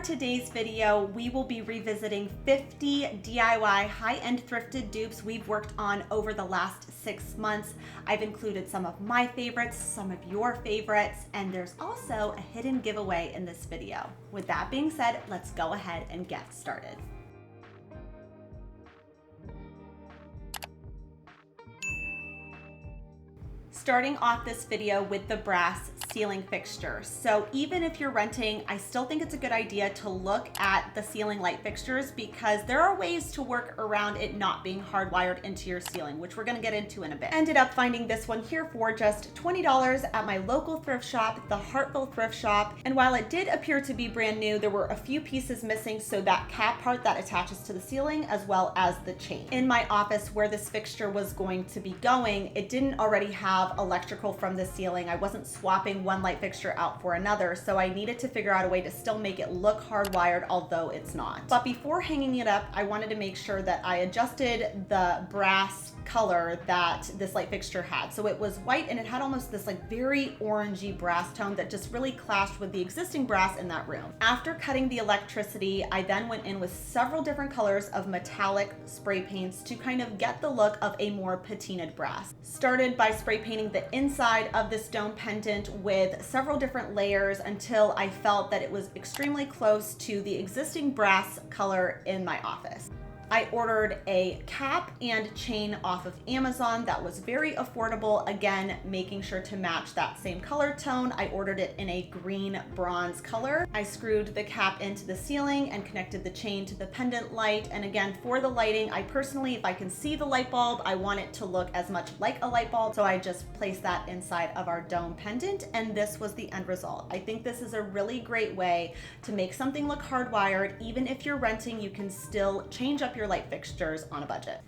today's video, we will be revisiting 50 DIY high-end thrifted dupes we've worked on over the last 6 months. I've included some of my favorites, some of your favorites, and there's also a hidden giveaway in this video. With that being said, let's go ahead and get started. Starting off this video with the brass ceiling fixture. So even if you're renting, I still think it's a good idea to look at the ceiling light fixtures because there are ways to work around it not being hardwired into your ceiling, which we're gonna get into in a bit. Ended up finding this one here for just $20 at my local thrift shop, the Hartville Thrift Shop. And while it did appear to be brand new, there were a few pieces missing, so that cap part that attaches to the ceiling as well as the chain. In my office where this fixture was going to be going, it didn't already have electrical from the ceiling. I wasn't swapping one light fixture out for another, so I needed to figure out a way to still make it look hardwired, although it's not. But before hanging it up, I wanted to make sure that I adjusted the brass color that this light fixture had. So it was white and it had almost this like very orangey brass tone that just really clashed with the existing brass in that room. After cutting the electricity, I then went in with several different colors of metallic spray paints to kind of get the look of a more patinaed brass. Started by spray painting the inside of this dome pendant with several different layers until I felt that it was extremely close to the existing brass color in my office. I ordered a cap and chain off of Amazon that was very affordable. Again, making sure to match that same color tone. I ordered it in a green bronze color. I screwed the cap into the ceiling and connected the chain to the pendant light. And again, for the lighting, I personally, if I can see the light bulb, I want it to look as much like a light bulb. So I just placed that inside of our dome pendant, and this was the end result. I think this is a really great way to make something look hardwired. Even if you're renting, you can still change up your light fixtures on a budget.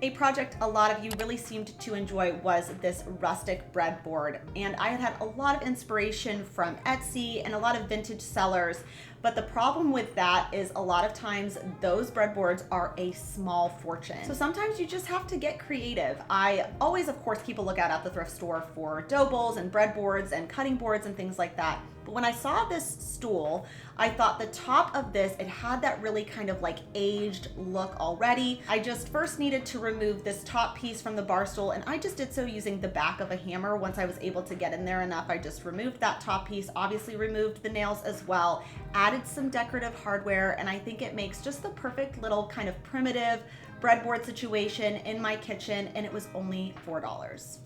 A project a lot of you really seemed to enjoy was this rustic breadboard, and I had had a lot of inspiration from Etsy and a lot of vintage sellers, but the problem with that is a lot of times those breadboards are a small fortune. So sometimes you just have to get creative. I always, of course, keep a lookout at the thrift store for dough bowls and breadboards and cutting boards and things like that. But when I saw this stool, I thought the top of this, it had that really kind of like aged look already. I just first needed to remove this top piece from the bar stool, and I just did so using the back of a hammer. Once I was able to get in there enough, I just removed that top piece, obviously removed the nails as well, added some decorative hardware, and I think it makes just the perfect little kind of primitive breadboard situation in my kitchen, and it was only $4.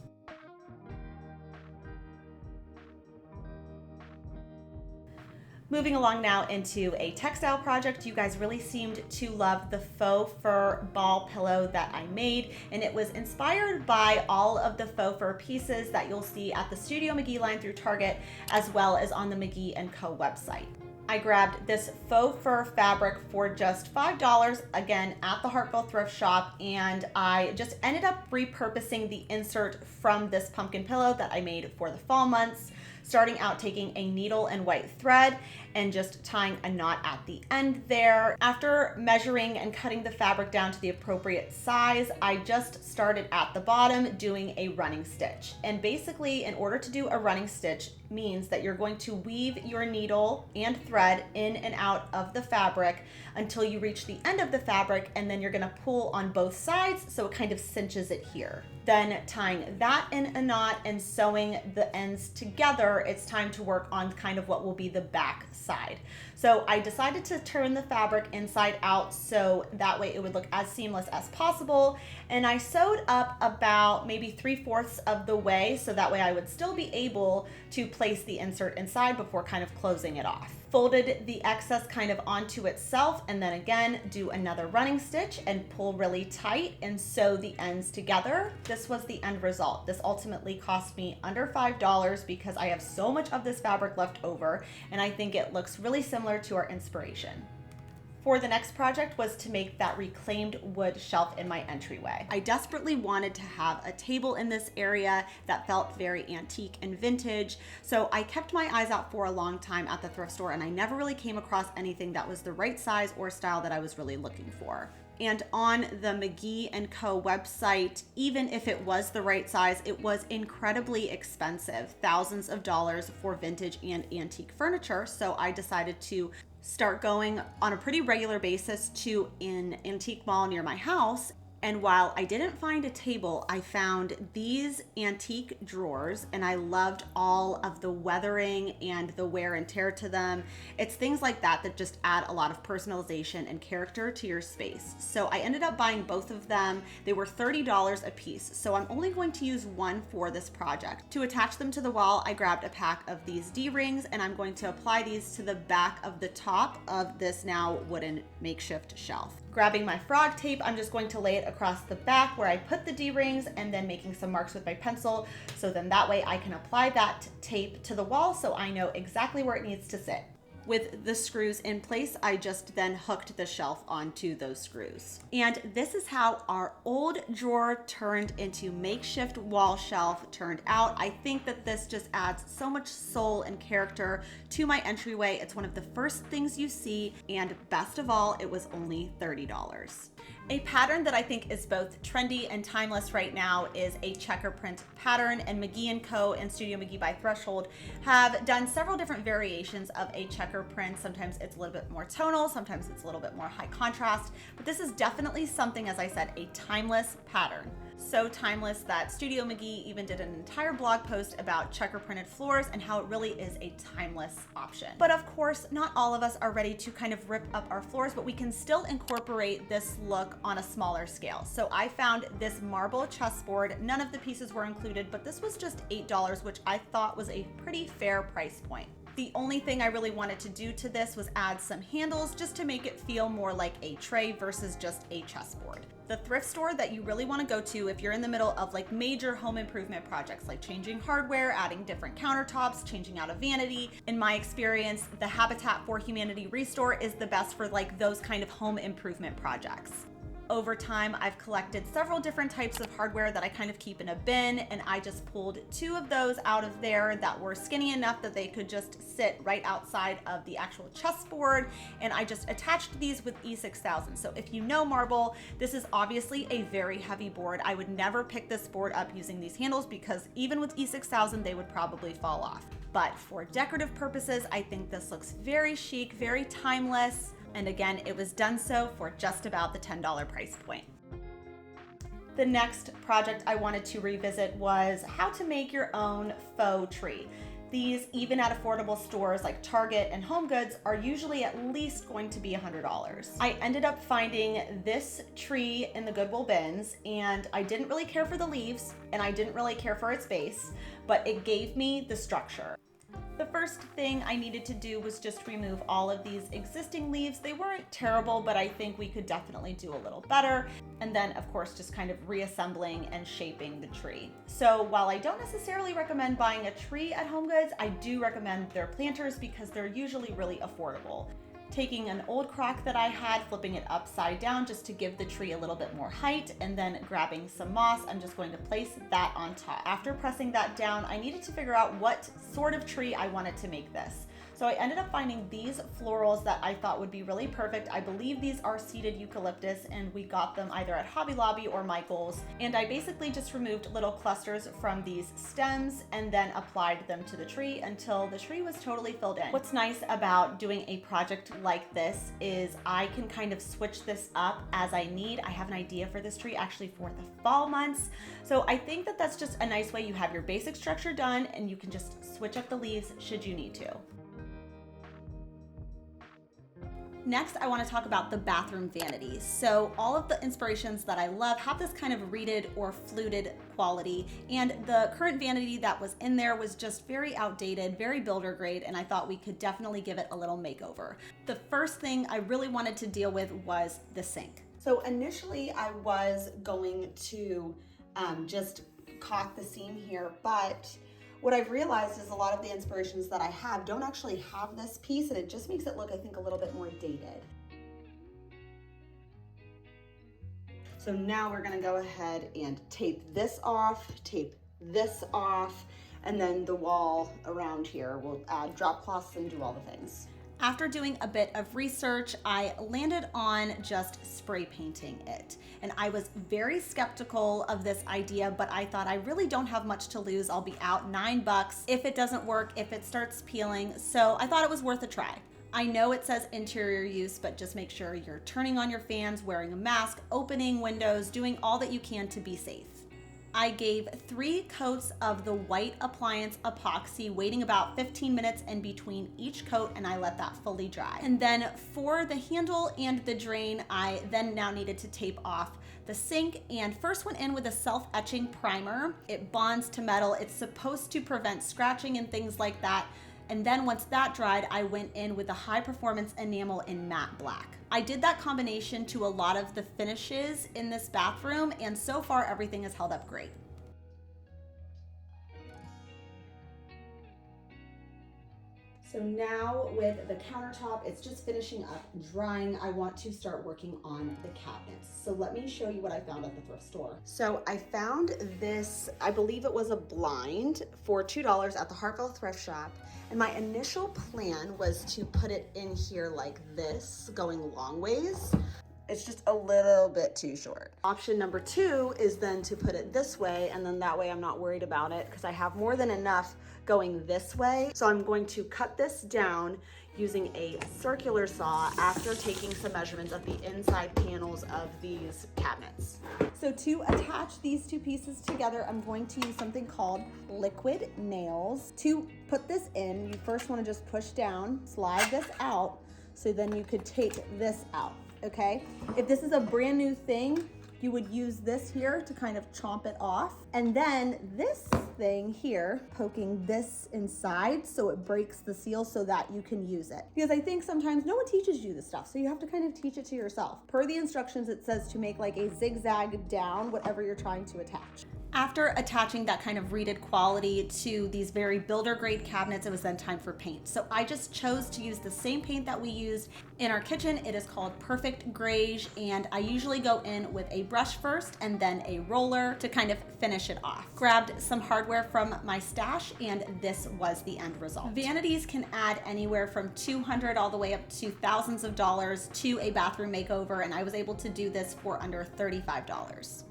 Moving along now into a textile project. You guys really seemed to love the faux fur ball pillow that I made, and it was inspired by all of the faux fur pieces that you'll see at the Studio McGee line through Target, as well as on the McGee & Co website. I grabbed this faux fur fabric for just $5, again, at the Hartville Thrift Shop, and I just ended up repurposing the insert from this pumpkin pillow that I made for the fall months, starting out taking a needle and white thread and just tying a knot at the end there. After measuring and cutting the fabric down to the appropriate size, I just started at the bottom doing a running stitch. And basically, in order to do a running stitch means that you're going to weave your needle and thread in and out of the fabric until you reach the end of the fabric, and then you're gonna pull on both sides so it kind of cinches it here. Then tying that in a knot and sewing the ends together, it's time to work on kind of what will be the back side. So I decided to turn the fabric inside out so that way it would look as seamless as possible. And I sewed up about maybe 3/4 of the way so that way I would still be able to place the insert inside before kind of closing it off. Folded the excess kind of onto itself, and then again do another running stitch and pull really tight and sew the ends together. This was the end result. This ultimately cost me under $5 because I have so much of this fabric left over, and I think it looks really similar to our inspiration. For the next project was to make that reclaimed wood shelf in my entryway. I desperately wanted to have a table in this area that felt very antique and vintage, so I kept my eyes out for a long time at the thrift store, and I never really came across anything that was the right size or style that I was really looking for. And on the McGee & Co website, even if it was the right size, it was incredibly expensive, thousands of dollars for vintage and antique furniture. So I decided to start going on a pretty regular basis to an antique mall near my house. And while I didn't find a table, I found these antique drawers, and I loved all of the weathering and the wear and tear to them. It's things like that that just add a lot of personalization and character to your space. So I ended up buying both of them. They were $30 a piece. So I'm only going to use one for this project. To attach them to the wall, I grabbed a pack of these D-rings, and I'm going to apply these to the back of the top of this now wooden makeshift shelf. Grabbing my frog tape, I'm just going to lay it across the back where I put the D-rings, and then making some marks with my pencil, so then that way I can apply that tape to the wall so I know exactly where it needs to sit. With the screws in place, I just then hooked the shelf onto those screws. And this is how our old drawer turned into makeshift wall shelf turned out. I think that this just adds so much soul and character to my entryway. It's one of the first things you see, and best of all, it was only $30. A pattern that I think is both trendy and timeless right now is a checker print pattern, and McGee & Co. and Studio McGee by Threshold have done several different variations of a checker print. Sometimes it's a little bit more tonal, sometimes it's a little bit more high contrast, but this is definitely something, as I said, a timeless pattern. So timeless that Studio McGee even did an entire blog post about checker printed floors and how it really is a timeless option. But of course, not all of us are ready to kind of rip up our floors, but we can still incorporate this look on a smaller scale. So I found this marble chessboard. None of the pieces were included, but this was just $8, which I thought was a pretty fair price point. The only thing I really wanted to do to this was add some handles just to make it feel more like a tray versus just a chessboard. The thrift store that you really want to go to if you're in the middle of like major home improvement projects, like changing hardware, adding different countertops, changing out a vanity. In my experience, the Habitat for Humanity Restore is the best for like those kind of home improvement projects. Over time, I've collected several different types of hardware that I kind of keep in a bin, and I just pulled 2 of those out of there that were skinny enough that they could just sit right outside of the actual chessboard, and I just attached these with E6000. So if you know marble, this is obviously a very heavy board. I would never pick this board up using these handles because even with E6000, they would probably fall off. But for decorative purposes, I think this looks very chic, very timeless. And again, it was done so for just about the $10 price point. The next project I wanted to revisit was how to make your own faux tree. These, even at affordable stores like Target and Home Goods, are usually at least going to be $100. I ended up finding this tree in the Goodwill bins, and I didn't really care for the leaves, and I didn't really care for its base, but it gave me the structure. The first thing I needed to do was just remove all of these existing leaves. They weren't terrible, but I think we could definitely do a little better. And then of course, just kind of reassembling and shaping the tree. So while I don't necessarily recommend buying a tree at Home Goods, I do recommend their planters because they're usually really affordable. Taking an old crock that I had, flipping it upside down just to give the tree a little bit more height, and then grabbing some moss, I'm just going to place that on top. After pressing that down, I needed to figure out what sort of tree I wanted to make this. So I ended up finding these florals that I thought would be really perfect. I believe these are seeded eucalyptus, and we got them either at Hobby Lobby or Michael's. And I basically just removed little clusters from these stems and then applied them to the tree until the tree was totally filled in. What's nice about doing a project like this is I can kind of switch this up as I need. I have an idea for this tree actually for the fall months. So I think that that's just a nice way. You have your basic structure done and you can just switch up the leaves should you need to. Next, I want to talk about the bathroom vanities. So all of the inspirations that I love have this kind of reeded or fluted quality, and the current vanity that was in there was just very outdated, very builder grade, and I thought we could definitely give it a little makeover. The first thing I really wanted to deal with was the sink. So initially I was going to just caulk the seam here, but what I've realized is a lot of the inspirations that I have don't actually have this piece, and it just makes it look, I think, a little bit more dated. So now we're gonna go ahead and tape this off, and then the wall around here. We'll add drop cloths and do all the things. After doing a bit of research, I landed on just spray painting it. And I was very skeptical of this idea, but I thought I really don't have much to lose. I'll be out $9 if it doesn't work, if it starts peeling. So I thought it was worth a try. I know it says interior use, but just make sure you're turning on your fans, wearing a mask, opening windows, doing all that you can to be safe. I gave 3 coats of the white appliance epoxy, waiting about 15 minutes in between each coat, and I let that fully dry. And then for the handle and the drain, I then now needed to tape off the sink, and first went in with a self-etching primer. It bonds to metal. It's supposed to prevent scratching and things like that. And then once that dried, I went in with the high performance enamel in matte black. I did that combination to a lot of the finishes in this bathroom, and so far everything has held up great. So now with the countertop, it's just finishing up drying. I want to start working on the cabinets. So let me show you what I found at the thrift store. So I found this, I believe it was a blind for $2 at the Hartville thrift shop. And my initial plan was to put it in here like this, going long ways. It's just a little bit too short. Option number 2 is then to put it this way, and then that way I'm not worried about it because I have more than enough going this way. So I'm going to cut this down using a circular saw after taking some measurements of the inside panels of these cabinets. So to attach these 2 pieces together, I'm going to use something called liquid nails. To put this in, you first want to just push down, slide this out, so then you could take this out, okay? If this is a brand new thing, you would use this here to kind of chomp it off. And then this thing here, poking this inside so it breaks the seal so that you can use it. Because I think sometimes no one teaches you this stuff, so you have to kind of teach it to yourself. Per the instructions, it says to make like a zigzag down whatever you're trying to attach. After attaching that kind of reeded quality to these very builder grade cabinets, it was then time for paint. So I just chose to use the same paint that we used in our kitchen. It is called Perfect Greige, and I usually go in with a brush first and then a roller to kind of finish it off. Grabbed some hardware from my stash, and this was the end result. Vanities can add anywhere from $200 all the way up to thousands of dollars to a bathroom makeover, and I was able to do this for under $35.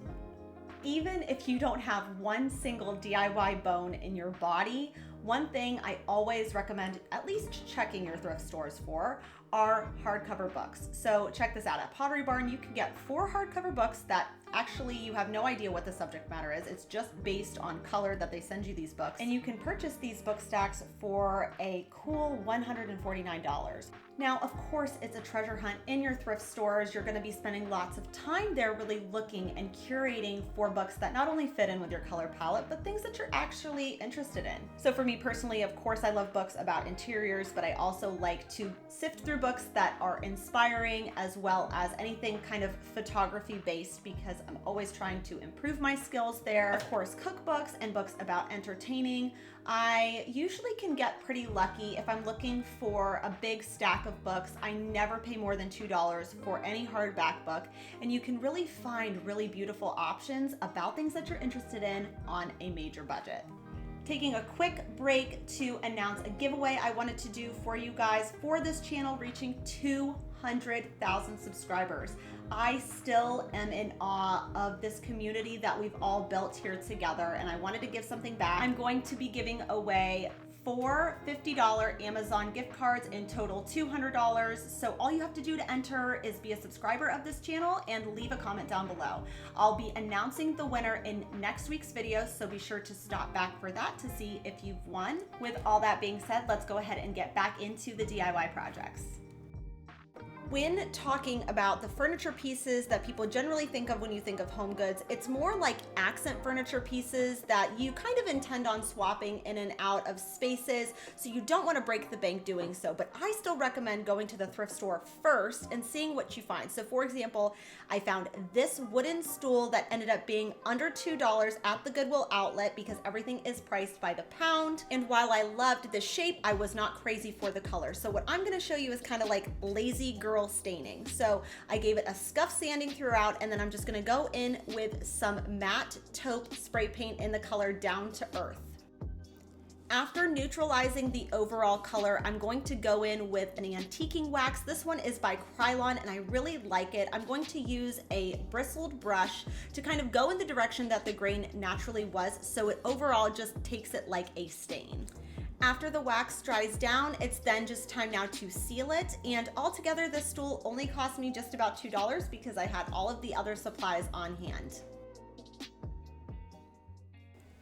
Even if you don't have one single DIY bone in your body, one thing I always recommend at least checking your thrift stores for are hardcover books. So check this out. At Pottery Barn, you can get 4 hardcover books that actually you have no idea what the subject matter is. It's just based on color that they send you these books. And you can purchase these book stacks for a cool $149. Now, of course, it's a treasure hunt in your thrift stores. You're gonna be spending lots of time there really looking and curating for books that not only fit in with your color palette, but things that you're actually interested in. So for me personally, of course, I love books about interiors, but I also like to sift through books that are inspiring, as well as anything kind of photography based, because I'm always trying to improve my skills there. Of course, cookbooks and books about entertaining. I usually can get pretty lucky if I'm looking for a big stack of books. I never pay more than $2 for any hardback book, and you can really find really beautiful options about things that you're interested in on a major budget. Taking a quick break to announce a giveaway I wanted to do for you guys for this channel reaching 200,000 subscribers. I still am in awe of this community that we've all built here together, and I wanted to give something back. I'm going to be giving away 4 $50 Amazon gift cards, in total $200. So all you have to do to enter is be a subscriber of this channel and leave a comment down below. I'll be announcing the winner in next week's video, so be sure to stop back for that to see if you've won. With all that being said, let's go ahead and get back into the DIY projects. When talking about the furniture pieces that people generally think of when you think of home goods, it's more like accent furniture pieces that you kind of intend on swapping in and out of spaces, so you don't want to break the bank doing so. But I still recommend going to the thrift store first and seeing what you find. So for example, I found this wooden stool that ended up being under $2 at the Goodwill outlet because everything is priced by the pound. And while I loved the shape, I was not crazy for the color. So what I'm going to show you is kind of like lazy girl staining. So I gave it a scuff sanding throughout, and then I'm just gonna go in with some matte taupe spray paint in the color Down to Earth. After neutralizing the overall color, I'm going to go in with an antiquing wax. This one is by Krylon, and I really like it. I'm going to use a bristled brush to kind of go in the direction that the grain naturally was, so it overall just takes it like a stain. After the wax dries down, it's then just time now to seal it. And altogether, this stool only cost me just about $2 because I had all of the other supplies on hand.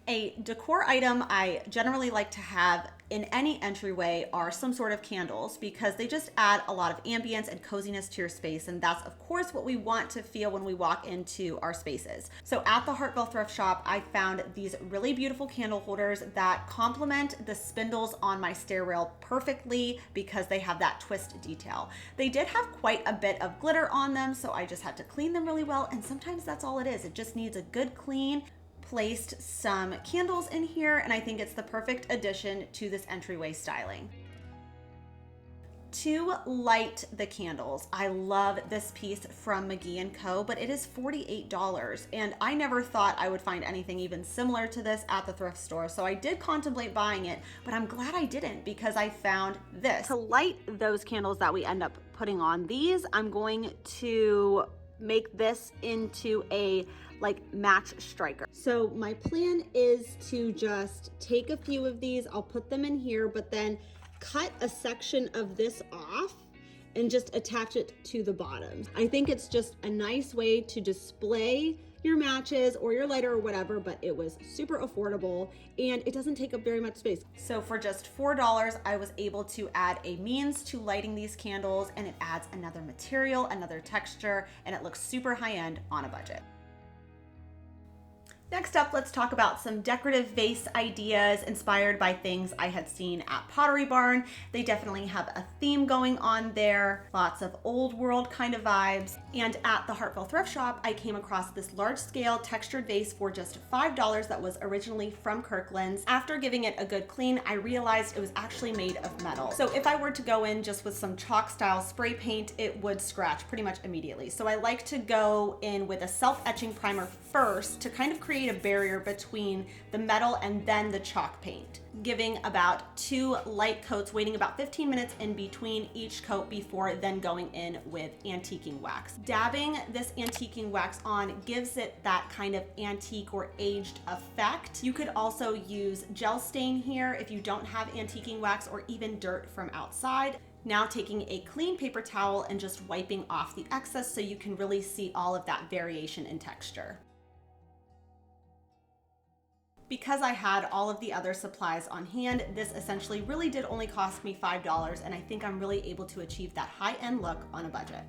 A decor item I generally like to have in any entryway are some sort of candles because they just add a lot of ambience and coziness to your space, and that's of course what we want to feel when we walk into our spaces. So at the Hartville thrift shop, I found these really beautiful candle holders that complement the spindles on my stair rail perfectly because they have that twist detail. They did have quite a bit of glitter on them, so I just had to clean them really well, and sometimes that's all it is. It just needs a good clean. Placed some candles in here, and I think it's the perfect addition to this entryway styling. To light the candles, I love this piece from McGee & Co, but it is $48, and I never thought I would find anything even similar to this at the thrift store, so I did contemplate buying it, but I'm glad I didn't because I found this. To light those candles that we end up putting on these, I'm going to make this into a match striker. So my plan is to just take a few of these, I'll put them in here, but then cut a section of this off and just attach it to the bottom. I think it's just a nice way to display your matches or your lighter or whatever, but it was super affordable and it doesn't take up very much space. So for just $4, I was able to add a means to lighting these candles, and it adds another material, another texture, and it looks super high-end on a budget. Next up, let's talk about some decorative vase ideas inspired by things I had seen at Pottery Barn. They definitely have a theme going on there, lots of old world kind of vibes. And at the Hartville thrift shop, I came across this large scale textured vase for just $5 that was originally from Kirkland's. After giving it a good clean, I realized it was actually made of metal. So if I were to go in just with some chalk style spray paint, it would scratch pretty much immediately. So I like to go in with a self-etching primer first to kind of create a barrier between the metal and then the chalk paint, giving about 2 light coats, waiting about 15 minutes in between each coat before then going in with antiquing wax. Dabbing this antiquing wax on gives it that kind of antique or aged effect. You could also use gel stain here if you don't have antiquing wax or even dirt from outside. Now taking a clean paper towel and just wiping off the excess so you can really see all of that variation in texture. Because I had all of the other supplies on hand, this essentially really did only cost me $5, and I think I'm really able to achieve that high-end look on a budget.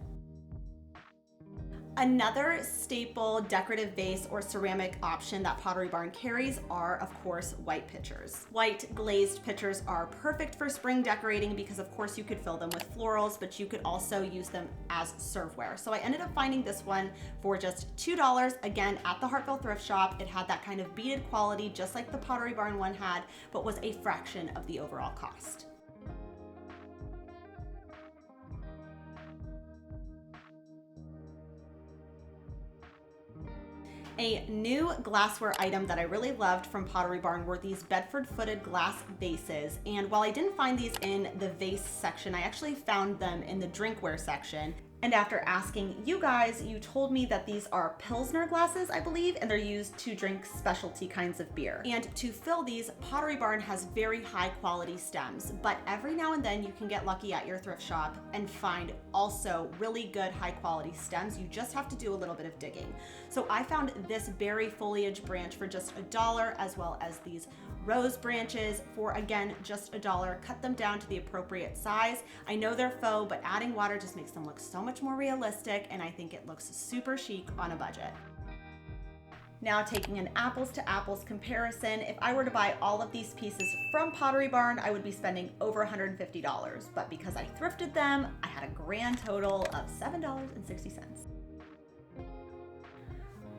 Another staple decorative vase or ceramic option that Pottery Barn carries are, of course, white pitchers. White glazed pitchers are perfect for spring decorating because, of course, you could fill them with florals, but you could also use them as serveware. So I ended up finding this one for just $2, again, at the Hartville thrift shop. It had that kind of beaded quality, just like the Pottery Barn one had, but was a fraction of the overall cost. A new glassware item that I really loved from Pottery Barn were these Bedford-footed glass vases. And while I didn't find these in the vase section, I actually found them in the drinkware section. And after asking you guys, you told me that these are Pilsner glasses, I believe, and they're used to drink specialty kinds of beer. And to fill these, Pottery Barn has very high quality stems, but every now and then you can get lucky at your thrift shop and find also really good high quality stems. You just have to do a little bit of digging. So I found this berry foliage branch for just $1, as well as these rose branches for, again, just $1. Cut them down to the appropriate size. I know they're faux, but adding water just makes them look so much more realistic, and I think it looks super chic on a budget. Now taking an apples to apples comparison, if I were to buy all of these pieces from Pottery Barn, I would be spending over $150, but because I thrifted them, I had a grand total of $7.60.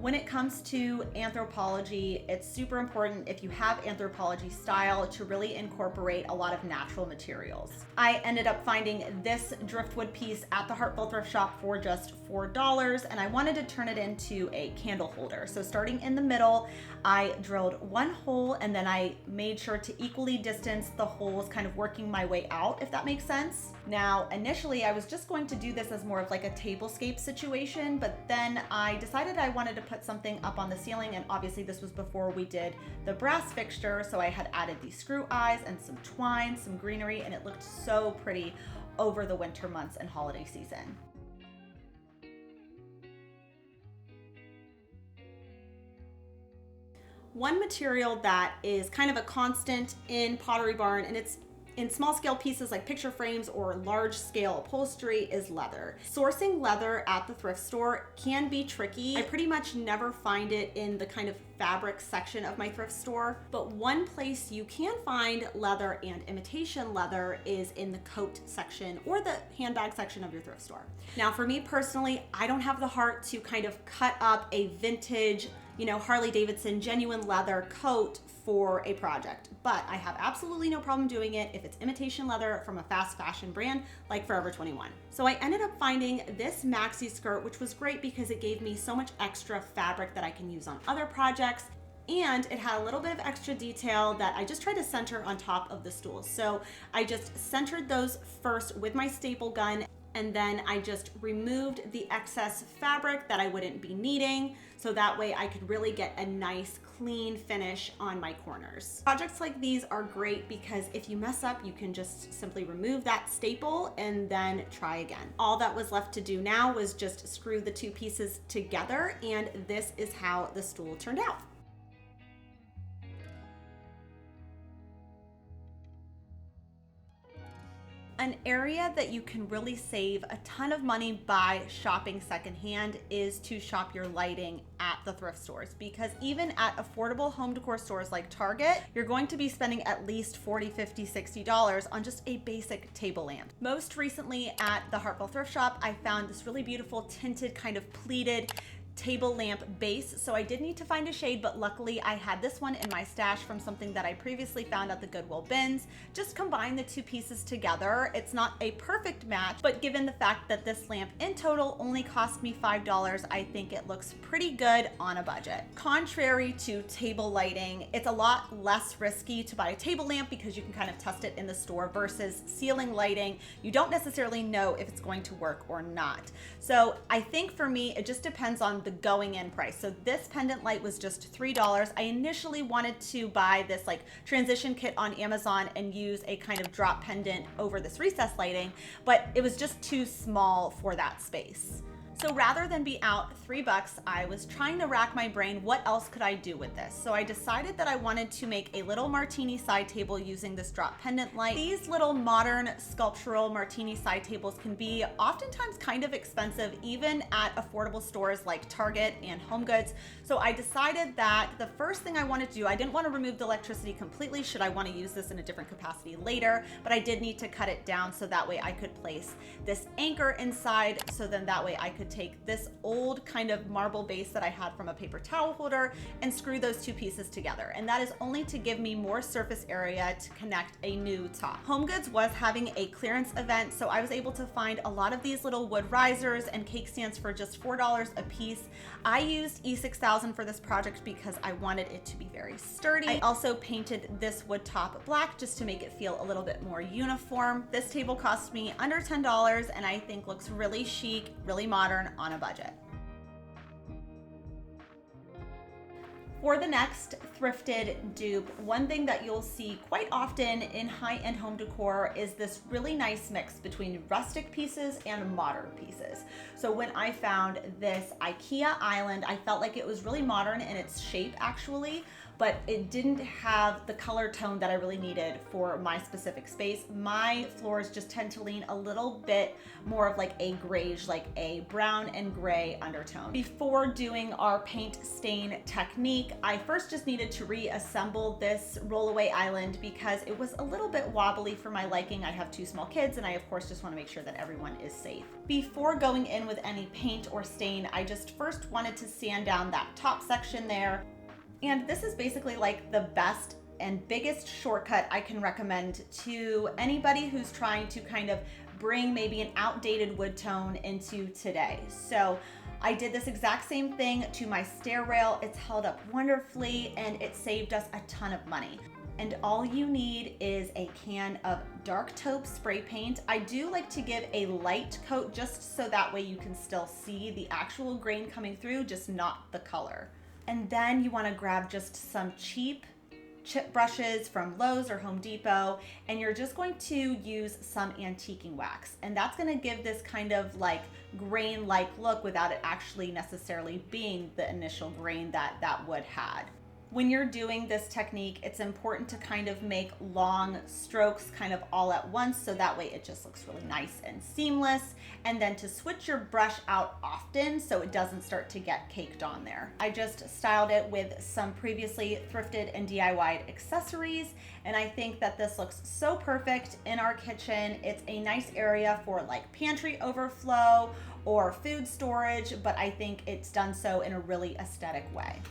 When it comes to Anthropologie, it's super important if you have Anthropologie style to really incorporate a lot of natural materials. I ended up finding this driftwood piece at the Hartville thrift shop for just $4, and I wanted to turn it into a candle holder. So starting in the middle, I drilled one hole and then I made sure to equally distance the holes, kind of working my way out, if that makes sense. Now, initially I was just going to do this as more of like a tablescape situation, but then I decided I wanted to put something up on the ceiling, and obviously this was before we did the brass fixture, so I had added these screw eyes and some twine, some greenery, and it looked so pretty over the winter months and holiday season. One material that is kind of a constant in Pottery Barn, and it's in small scale pieces like picture frames or large scale upholstery, is leather. Sourcing leather at the thrift store can be tricky. I pretty much never find it in the kind of fabric section of my thrift store, but one place you can find leather and imitation leather is in the coat section or the handbag section of your thrift store. Now, for me personally, I don't have the heart to kind of cut up a vintage, Harley Davidson genuine leather coat for a project, but I have absolutely no problem doing it if it's imitation leather from a fast fashion brand like Forever 21. So I ended up finding this maxi skirt, which was great because it gave me so much extra fabric that I can use on other projects, and it had a little bit of extra detail that I just tried to center on top of the stools. So I just centered those first with my staple gun, and then I just removed the excess fabric that I wouldn't be needing, so that way I could really get a nice clean finish on my corners. Projects like these are great because if you mess up, you can just simply remove that staple and then try again. All that was left to do now was just screw the two pieces together, and this is how the stool turned out. An area that you can really save a ton of money by shopping secondhand is to shop your lighting at the thrift stores, because even at affordable home decor stores like Target, you're going to be spending at least $40, $50, $60 on just a basic table lamp. Most recently at the Hartville thrift shop, I found this really beautiful tinted kind of pleated table lamp base. So I did need to find a shade, but luckily I had this one in my stash from something that I previously found at the Goodwill bins. Just combine the two pieces together. It's not a perfect match, but given the fact that this lamp in total only cost me $5, I think it looks pretty good on a budget. Contrary to table lighting, it's a lot less risky to buy a table lamp because you can kind of test it in the store, versus ceiling lighting. You don't necessarily know if it's going to work or not. So I think for me, it just depends on the going in price. So this pendant light was just $3. I initially wanted to buy this like transition kit on Amazon and use a kind of drop pendant over this recessed lighting, but it was just too small for that space. So rather than be out $3, I was trying to rack my brain, what else could I do with this? So I decided that I wanted to make a little Martini side table using this drop pendant light. These little modern sculptural Martini side tables can be oftentimes kind of expensive, even at affordable stores like Target and HomeGoods. So I decided that the first thing I wanted to do, I didn't want to remove the electricity completely should I want to use this in a different capacity later, but I did need to cut it down so that way I could place this anchor inside, so then that way I could take this old kind of marble base that I had from a paper towel holder and screw those two pieces together. And that is only to give me more surface area to connect a new top. HomeGoods was having a clearance event, so I was able to find a lot of these little wood risers and cake stands for just $4 a piece. I used E6000 for this project because I wanted it to be very sturdy. I also painted this wood top black just to make it feel a little bit more uniform. This table cost me under $10 and I think looks really chic, really modern on a budget. For the next thrifted dupe, one thing that you'll see quite often in high-end home decor is this really nice mix between rustic pieces and modern pieces. So when I found this Ikea island, I felt like it was really modern in its shape actually, but it didn't have the color tone that I really needed for my specific space. My floors just tend to lean a little bit more of like a grayish, like a brown and gray undertone. Before doing our paint stain technique, I first just needed to reassemble this rollaway island because it was a little bit wobbly for my liking. I have two small kids and I of course just want to make sure that everyone is safe. Before going in with any paint or stain, I just first wanted to sand down that top section there. And this is basically like the best and biggest shortcut I can recommend to anybody who's trying to kind of bring maybe an outdated wood tone into today. So I did this exact same thing to my stair rail. It's held up wonderfully and it saved us a ton of money. And all you need is a can of dark taupe spray paint. I do like to give a light coat just so that way you can still see the actual grain coming through, just not the color. And then you want to grab just some cheap chip brushes from Lowe's or Home Depot, and you're just going to use some antiquing wax. And that's going to give this kind of like grain-like look without it actually necessarily being the initial grain that that wood had. When you're doing this technique, it's important to kind of make long strokes kind of all at once, so that way it just looks really nice and seamless. And then to switch your brush out often so it doesn't start to get caked on there. I just styled it with some previously thrifted and DIY'd accessories, and I think that this looks so perfect in our kitchen. It's a nice area for like pantry overflow or food storage, but I think it's done so in a really aesthetic way.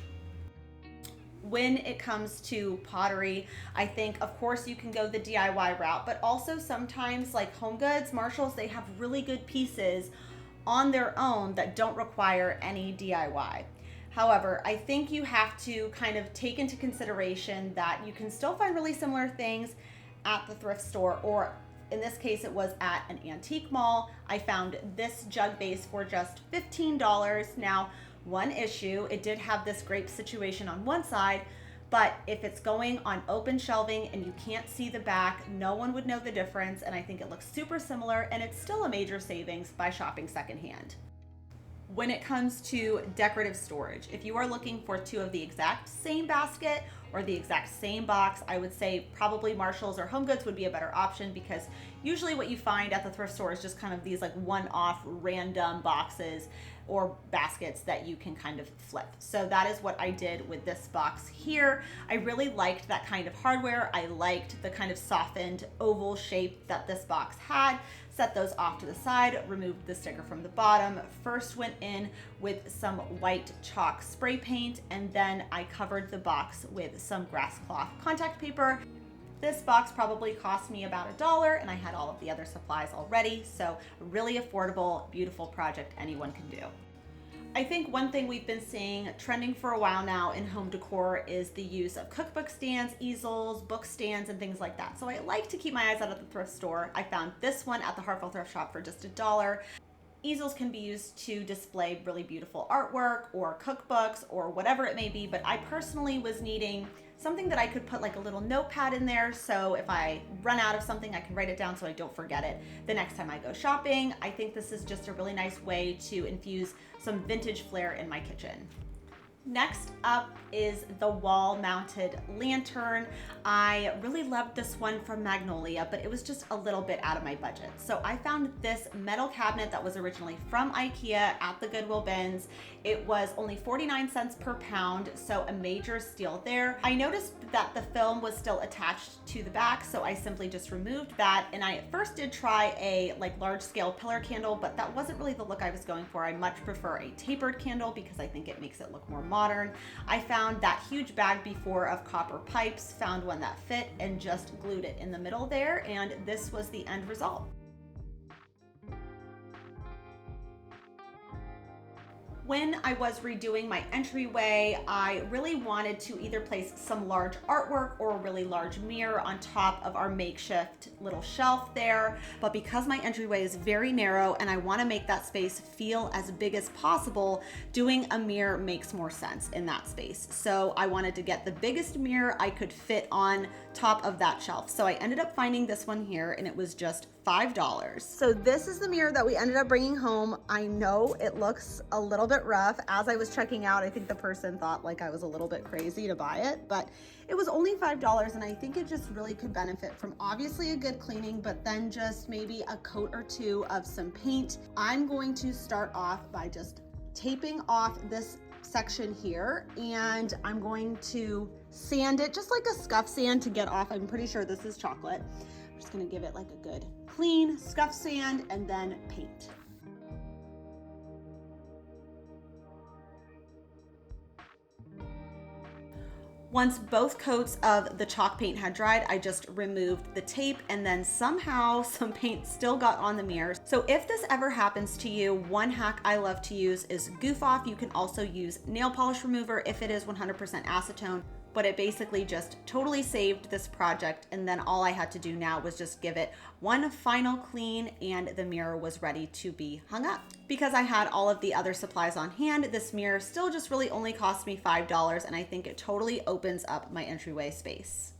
When it comes to pottery, I think of course you can go the DIY route, but also sometimes like Home Goods, Marshalls, they have really good pieces on their own that don't require any DIY. However, I think you have to kind of take into consideration that you can still find really similar things at the thrift store, or in this case, it was at an antique mall. I found this jug base for just $15. Now, one issue, it did have this grape situation on one side, but if it's going on open shelving and you can't see the back, no one would know the difference, and I think it looks super similar, and it's still a major savings by shopping secondhand. When it comes to decorative storage, if you are looking for two of the exact same basket or the exact same box, I would say probably Marshalls or Home Goods would be a better option, because usually what you find at the thrift store is just kind of these like one-off random boxes or baskets that you can kind of flip. So that is what I did with this box here. I really liked that kind of hardware. I liked the kind of softened oval shape that this box had. Set those off to the side, removed the sticker from the bottom. First went in with some white chalk spray paint, and then I covered the box with some Grasscloth contact paper. This box probably cost me about $1, and I had all of the other supplies already, so really affordable, beautiful project anyone can do. I think one thing we've been seeing trending for a while now in home decor is the use of cookbook stands, easels, book stands, and things like that. So I like to keep my eyes out at the thrift store. I found this one at the Hartford Thrift Shop for just $1. Easels can be used to display really beautiful artwork or cookbooks or whatever it may be, but I personally was needing something that I could put like a little notepad in there, so if I run out of something, I can write it down so I don't forget it the next time I go shopping. I think this is just a really nice way to infuse some vintage flair in my kitchen. Next up is the wall-mounted lantern. I really loved this one from Magnolia, but it was just a little bit out of my budget. So I found this metal cabinet that was originally from Ikea at the Goodwill bins. It was only 49 cents per pound, so a major steal there. I noticed that the film was still attached to the back, so I simply just removed that. And I at first did try a like large scale pillar candle, but that wasn't really the look I was going for. I much prefer a tapered candle because I think it makes it look more modern. I found that huge bag before of copper pipes, found one that fit, and just glued it in the middle there, and this was the end result. When I was redoing my entryway, I really wanted to either place some large artwork or a really large mirror on top of our makeshift little shelf there. But because my entryway is very narrow and I want to make that space feel as big as possible, doing a mirror makes more sense in that space. So I wanted to get the biggest mirror I could fit on top of that shelf. So I ended up finding this one here, and it was just $5. So this is the mirror that we ended up bringing home. I know it looks a little bit rough. As I was checking out, I think the person thought like I was a little bit crazy to buy it, but it was only $5, and I think it just really could benefit from obviously a good cleaning, but then just maybe a coat or two of some paint. I'm going to start off by just taping off this section here, and I'm going to sand it just like a scuff sand to get off. I'm pretty sure this is chocolate. I'm just gonna give it like a good clean scuff sand and then paint. Once both coats of the chalk paint had dried, I just removed the tape, and then somehow some paint still got on the mirror. So if this ever happens to you, one hack I love to use is Goof Off. You can also use nail polish remover if it is 100% acetone. but it basically just totally saved this project. And then all I had to do now was just give it one final clean and the mirror was ready to be hung up. Because I had all of the other supplies on hand, this mirror still just really only cost me $5, and I think it totally opens up my entryway space.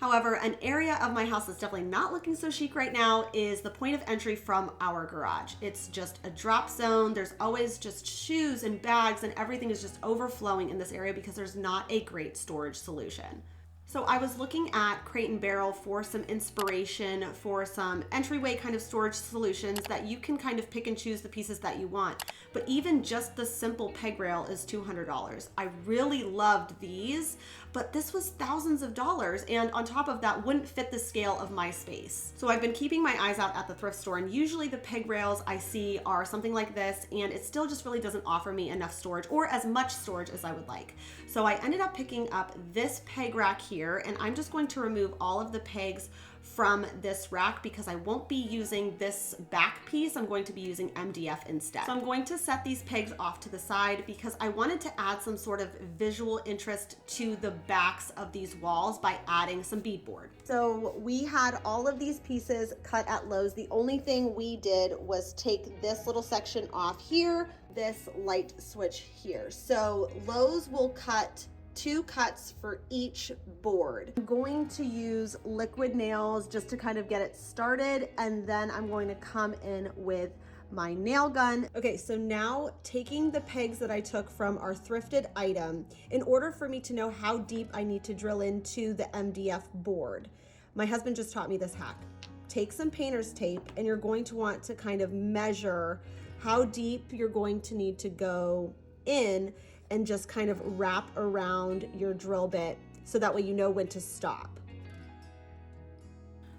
However, an area of my house that's definitely not looking so chic right now is the point of entry from our garage. It's just a drop zone. There's always just shoes and bags and everything is just overflowing in this area because there's not a great storage solution. So I was looking at Crate and Barrel for some inspiration for some entryway kind of storage solutions that you can kind of pick and choose the pieces that you want. But even just the simple peg rail is $200. I really loved these, but this was thousands of dollars, and on top of that wouldn't fit the scale of my space. So I've been keeping my eyes out at the thrift store, and usually the peg rails I see are something like this, and it still just really doesn't offer me enough storage or as much storage as I would like. So I ended up picking up this peg rack here, and I'm just going to remove all of the pegs from this rack because I won't be using this back piece. I'm going to be using MDF instead. So I'm going to set these pegs off to the side because I wanted to add some sort of visual interest to the backs of these walls by adding some beadboard. So we had all of these pieces cut at Lowe's. The only thing we did was take this little section off here, this light switch here. So Lowe's will cut 2 cuts for each board. I'm going to use liquid nails just to kind of get it started, and then I'm going to come in with my nail gun. Okay, so now taking the pegs that I took from our thrifted item, in order for me to know how deep I need to drill into the MDF board, my husband just taught me this hack. Take some painter's tape and you're going to want to kind of measure how deep you're going to need to go in and just kind of wrap around your drill bit so that way you know when to stop.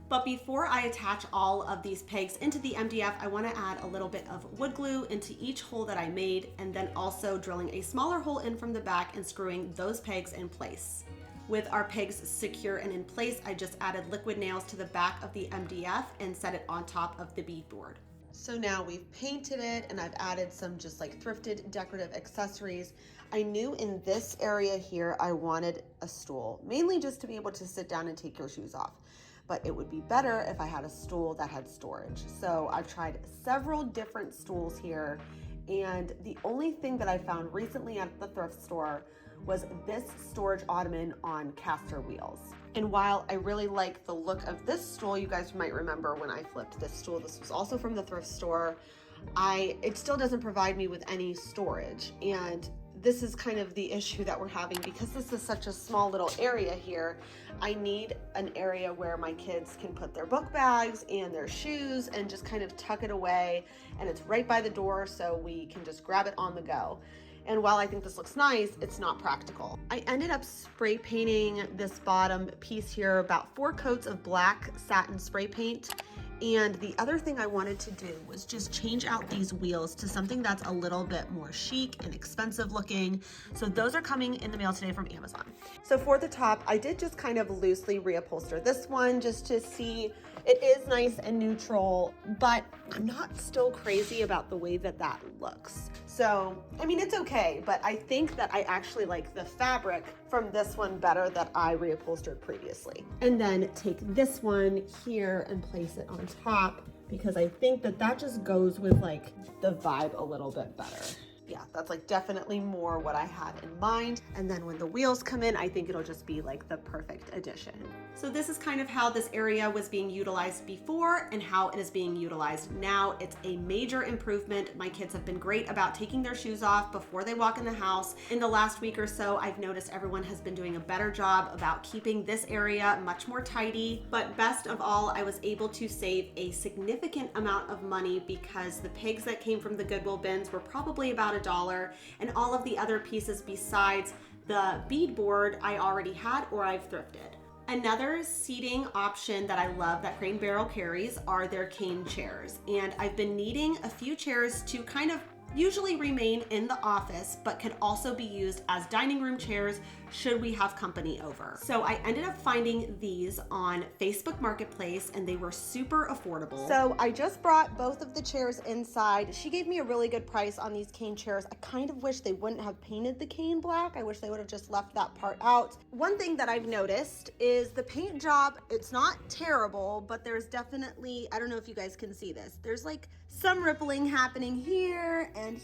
But before I attach all of these pegs into the MDF, I want to add a little bit of wood glue into each hole that I made, and then also drilling a smaller hole in from the back and screwing those pegs in place. With our pegs secure and in place, I just added liquid nails to the back of the MDF and set it on top of the beadboard. So now we've painted it and I've added some just like thrifted decorative accessories. I knew in this area here I wanted a stool, mainly just to be able to sit down and take your shoes off. But it would be better if I had a stool that had storage. So I've tried several different stools here, and the only thing that I found recently at the thrift store was this storage ottoman on caster wheels. And while I really like the look of this stool, you guys might remember when I flipped this stool, this was also from the thrift store, it still doesn't provide me with any storage. And this is kind of the issue that we're having because this is such a small little area here. I need an area where my kids can put their book bags and their shoes and just kind of tuck it away, and it's right by the door so we can just grab it on the go. And while I think this looks nice, it's not practical. I ended up spray painting this bottom piece here, about 4 coats of black satin spray paint. And the other thing I wanted to do was just change out these wheels to something that's a little bit more chic and expensive looking. So those are coming in the mail today from Amazon. So for the top, I did just kind of loosely reupholster this one just to see. It is nice and neutral, but I'm not still crazy about the way that that looks. So, I mean, it's okay, but I think that I actually like the fabric from this one better that I reupholstered previously. And then take this one here and place it on top because I think that that just goes with like the vibe a little bit better. Yeah, that's like definitely more what I had in mind. And then when the wheels come in, I think it'll just be like the perfect addition. So this is kind of how this area was being utilized before and how it is being utilized now. It's a major improvement. My kids have been great about taking their shoes off before they walk in the house. In the last week or so, I've noticed everyone has been doing a better job about keeping this area much more tidy. But best of all, I was able to save a significant amount of money because the pegs that came from the Goodwill bins were probably about $1, and all of the other pieces besides the beadboard I already had or I've thrifted. Another seating option that I love that Crate and Barrel carries are their cane chairs, and I've been needing a few chairs to kind of usually remain in the office but could also be used as dining room chairs should we have company over. So I ended up finding these on Facebook Marketplace and they were super affordable. So I just brought both of the chairs inside. She gave me a really good price on these cane chairs. I kind of wish they wouldn't have painted the cane black. I wish they would have just left that part out. One thing that I've noticed is the paint job, it's not terrible, but there's definitely, I don't know if you guys can see this, there's like some rippling happening here and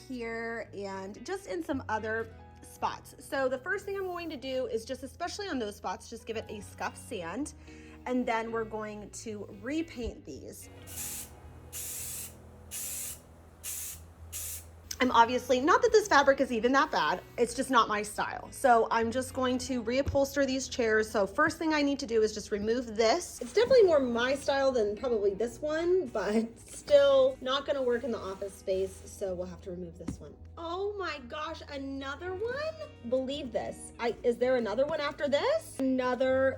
just in some other spots. So the first thing I'm going to do is just, especially on those spots, just give it a scuff sand, and then we're going to repaint these. I'm obviously, not that this fabric is even that bad, it's just not my style. So I'm just going to reupholster these chairs. So first thing I need to do is just remove this. It's definitely more my style than probably this one, but still not gonna work in the office space. So we'll have to remove this one. Oh my gosh, another one? Believe this. Is there another one after this? Another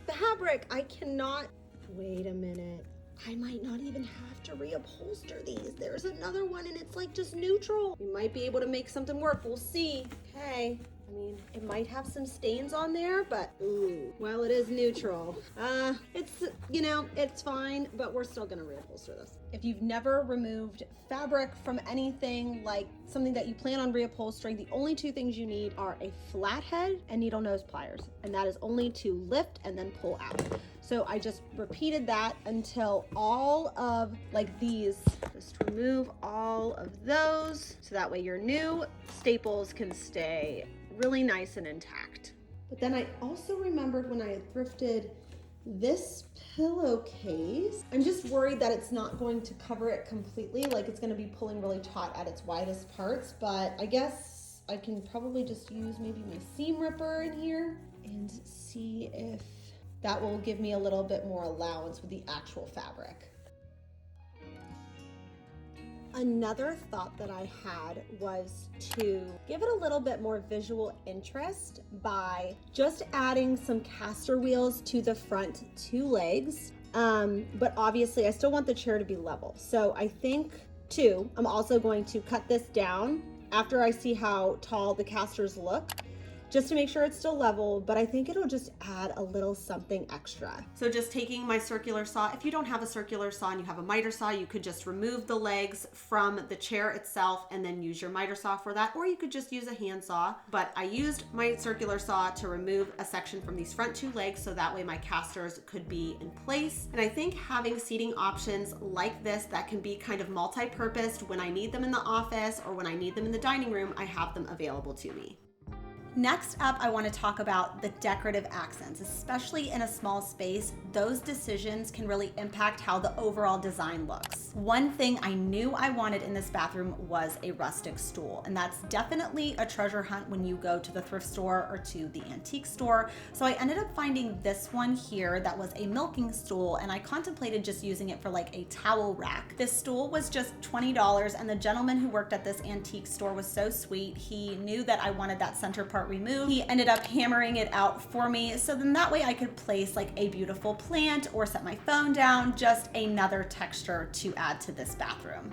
fabric. I cannot, wait a minute. I might not even have to reupholster these. There's another one and it's like just neutral. We might be able to make something work. We'll see. Okay. I mean, it might have some stains on there, but ooh, well, it is neutral. It's, you know, it's fine, but we're still gonna reupholster this. If you've never removed fabric from anything, like something that you plan on reupholstering, the only two things you need are a flathead and needle nose pliers, and that is only to lift and then pull out. So I just repeated that until all of like these, just remove all of those so that way your new staples can stay really nice and intact. But then I also remembered when I had thrifted this pillowcase, I'm just worried that it's not going to cover it completely, like it's going to be pulling really taut at its widest parts, but I guess I can probably just use maybe my seam ripper in here and see if that will give me a little bit more allowance with the actual fabric. Another thought that I had was to give it a little bit more visual interest by just adding some caster wheels to the front two legs. But obviously I still want the chair to be level. So I think too, I'm also going to cut this down after I see how tall the casters look, just to make sure it's still level, but I think it'll just add a little something extra. So just taking my circular saw, if you don't have a circular saw and you have a miter saw, you could just remove the legs from the chair itself and then use your miter saw for that, or you could just use a hand saw. But I used my circular saw to remove a section from these front two legs so that way my casters could be in place. And I think having seating options like this that can be kind of multi-purposed, when I need them in the office or when I need them in the dining room, I have them available to me. Next up, I want to talk about the decorative accents, especially in a small space. Those decisions can really impact how the overall design looks. One thing I knew I wanted in this bathroom was a rustic stool, and that's definitely a treasure hunt when you go to the thrift store or to the antique store. So I ended up finding this one here that was a milking stool, and I contemplated just using it for like a towel rack. This stool was just $20, and the gentleman who worked at this antique store was so sweet. He knew that I wanted that center part removed. He ended up hammering it out for me, so then that way I could place like a beautiful plant or set my phone down, just another texture to add to this bathroom.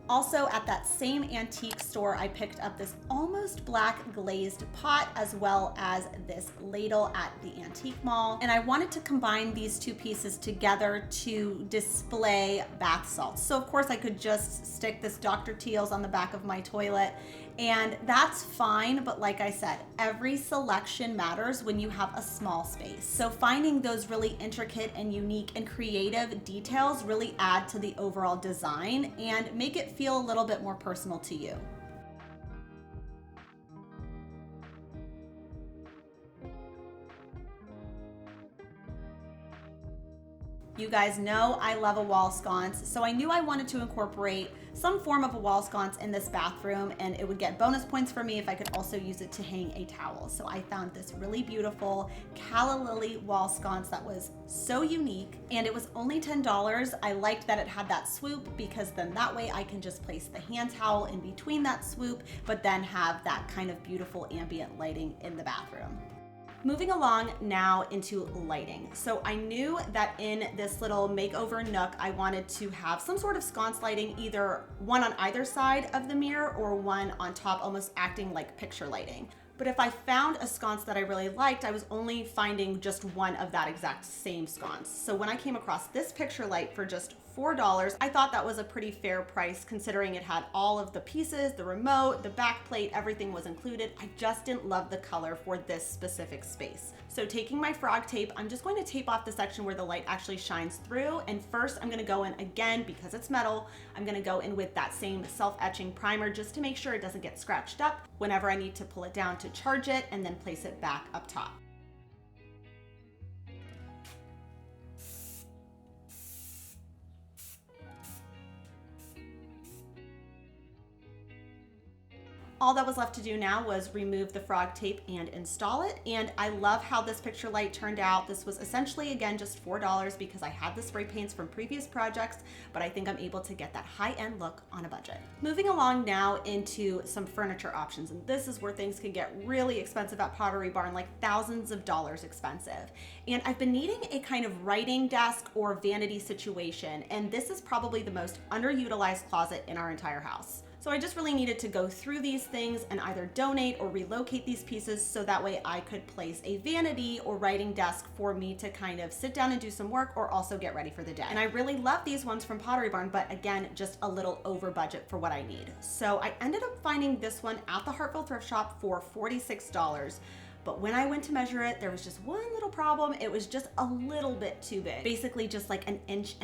Also at that same antique store, I picked up this almost black glazed pot as well as this ladle at the antique mall. And I wanted to combine these two pieces together to display bath salts. So of course I could just stick this Dr. Teal's on the back of my toilet, and that's fine. But like I said, every selection matters when you have a small space. So finding those really intricate and unique and creative details really add to the overall design and make it feel a little bit more personal to you. You guys know I love a wall sconce, so I knew I wanted to incorporate some form of a wall sconce in this bathroom, and it would get bonus points for me if I could also use it to hang a towel. So I found this really beautiful calla lily wall sconce that was so unique, and it was only $10. I liked that it had that swoop because then that way I can just place the hand towel in between that swoop, but then have that kind of beautiful ambient lighting in the bathroom. Moving along now into lighting. So I knew that in this little makeover nook, I wanted to have some sort of sconce lighting, either one on either side of the mirror or one on top, almost acting like picture lighting. But if I found a sconce that I really liked, I was only finding just one of that exact same sconce. So when I came across this picture light for just $4, I thought that was a pretty fair price considering it had all of the pieces, the remote, the back plate, everything was included. I just didn't love the color for this specific space. So taking my frog tape, I'm just going to tape off the section where the light actually shines through. And first I'm gonna go in again, because it's metal, I'm gonna go in with that same self-etching primer just to make sure it doesn't get scratched up whenever I need to pull it down to charge it, and then place it back up top. All that was left to do now was remove the frog tape and install it. And I love how this picture light turned out. This was essentially, again, just $4 because I had the spray paints from previous projects, but I think I'm able to get that high-end look on a budget. Moving along now into some furniture options. And this is where things can get really expensive at Pottery Barn, like thousands of dollars expensive. And I've been needing a kind of writing desk or vanity situation. And this is probably the most underutilized closet in our entire house. So I just really needed to go through these things and either donate or relocate these pieces so that way I could place a vanity or writing desk for me to kind of sit down and do some work or also get ready for the day. And I really love these ones from Pottery Barn, but again, just a little over budget for what I need. So I ended up finding this one at the Hartville thrift shop for $46. But when I went to measure it, there was just one little problem. It was just a little bit too big, basically just like 1.5 inches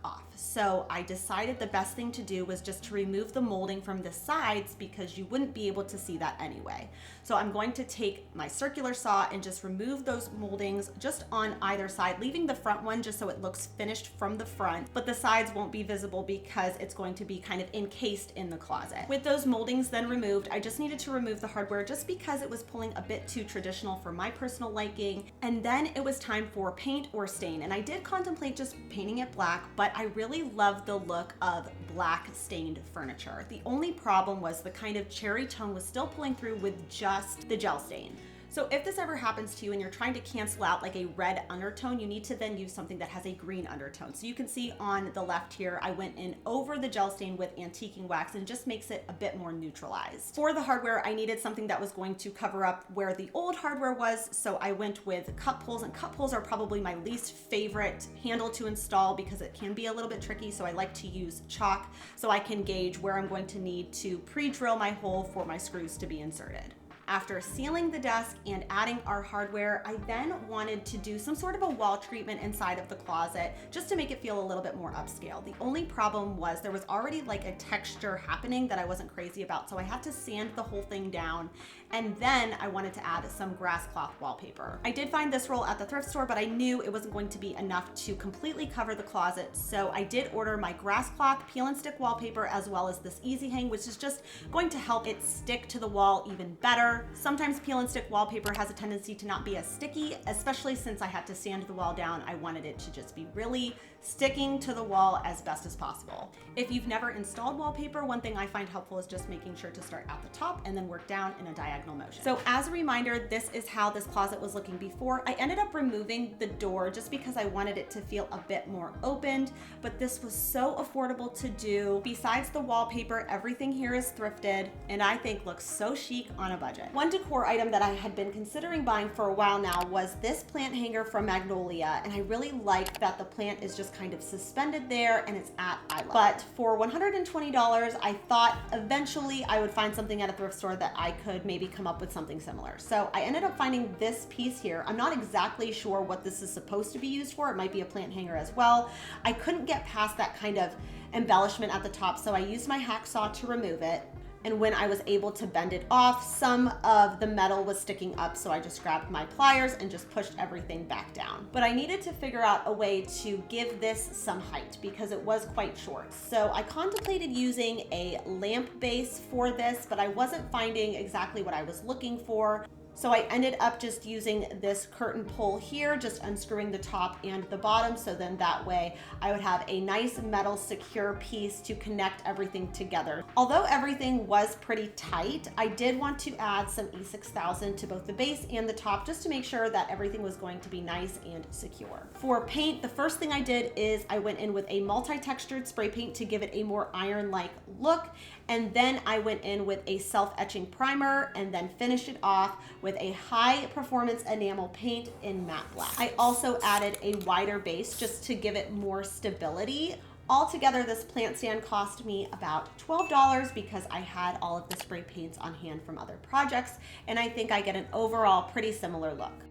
off. So I decided the best thing to do was just to remove the molding from the sides because you wouldn't be able to see that anyway. So I'm going to take my circular saw and just remove those moldings just on either side, leaving the front one just so it looks finished from the front, but the sides won't be visible because it's going to be kind of encased in the closet. With those moldings then removed, I just needed to remove the hardware just because it was pulling a bit too traditional for my personal liking. And then it was time for paint or stain. And I did contemplate just painting it black, but I really love the look of black stained furniture. The only problem was the kind of cherry tone was still pulling through with just the gel stain. So if this ever happens to you and you're trying to cancel out like a red undertone, you need to then use something that has a green undertone. So you can see on the left here, I went in over the gel stain with antiquing wax and just makes it a bit more neutralized. For the hardware, I needed something that was going to cover up where the old hardware was. So I went with cup pulls, and cup pulls are probably my least favorite handle to install because it can be a little bit tricky. So I like to use chalk so I can gauge where I'm going to need to pre-drill my hole for my screws to be inserted. After sealing the desk and adding our hardware, I then wanted to do some sort of a wall treatment inside of the closet just to make it feel a little bit more upscale. The only problem was there was already like a texture happening that I wasn't crazy about, so I had to sand the whole thing down, and then I wanted to add some Grasscloth wallpaper. I did find this roll at the thrift store, but I knew it wasn't going to be enough to completely cover the closet, so I did order my Grasscloth peel and stick wallpaper as well as this easy hang, which is just going to help it stick to the wall even better. Sometimes peel and stick wallpaper has a tendency to not be as sticky, especially since I had to sand the wall down. I wanted it to just be really sticking to the wall as best as possible. If you've never installed wallpaper, one thing I find helpful is just making sure to start at the top and then work down in a diagonal motion. So as a reminder, this is how this closet was looking before. I ended up removing the door just because I wanted it to feel a bit more opened, but this was so affordable to do. Besides the wallpaper, everything here is thrifted and I think looks so chic on a budget. One decor item that I had been considering buying for a while now was this plant hanger from Magnolia, and I really like that the plant is just kind of suspended there and it's at eye level. But for $120, I thought eventually I would find something at a thrift store that I could maybe come up with something similar. So I ended up finding this piece here. I'm not exactly sure what this is supposed to be used for. It might be a plant hanger as well. I couldn't get past that kind of embellishment at the top, so I used my hacksaw to remove it. And when I was able to bend it off, some of the metal was sticking up, so I just grabbed my pliers and just pushed everything back down. But I needed to figure out a way to give this some height because it was quite short. So I contemplated using a lamp base for this, but I wasn't finding exactly what I was looking for. So I ended up just using this curtain pull here, just unscrewing the top and the bottom, so then that way I would have a nice metal secure piece to connect everything together. Although everything was pretty tight, I did want to add some E6000 to both the base and the top just to make sure that everything was going to be nice and secure. For paint, the first thing I did is I went in with a multi-textured spray paint to give it a more iron-like look, and then I went in with a self-etching primer and then finished it off with a high performance enamel paint in matte black. I also added a wider base just to give it more stability. Altogether, this plant stand cost me about $12 because I had all of the spray paints on hand from other projects, and I think I get an overall pretty similar look.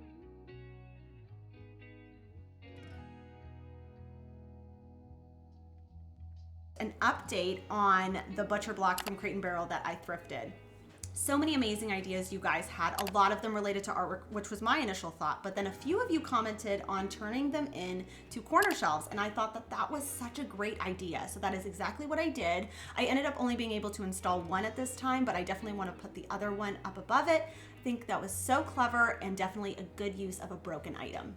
An update on the butcher block from Crate & Barrel that I thrifted. So many amazing ideas you guys had, a lot of them related to artwork, which was my initial thought, but then a few of you commented on turning them into corner shelves, and I thought that that was such a great idea. So that is exactly what I did. I ended up only being able to install one at this time, but I definitely want to put the other one up above it. I think that was so clever and definitely a good use of a broken item.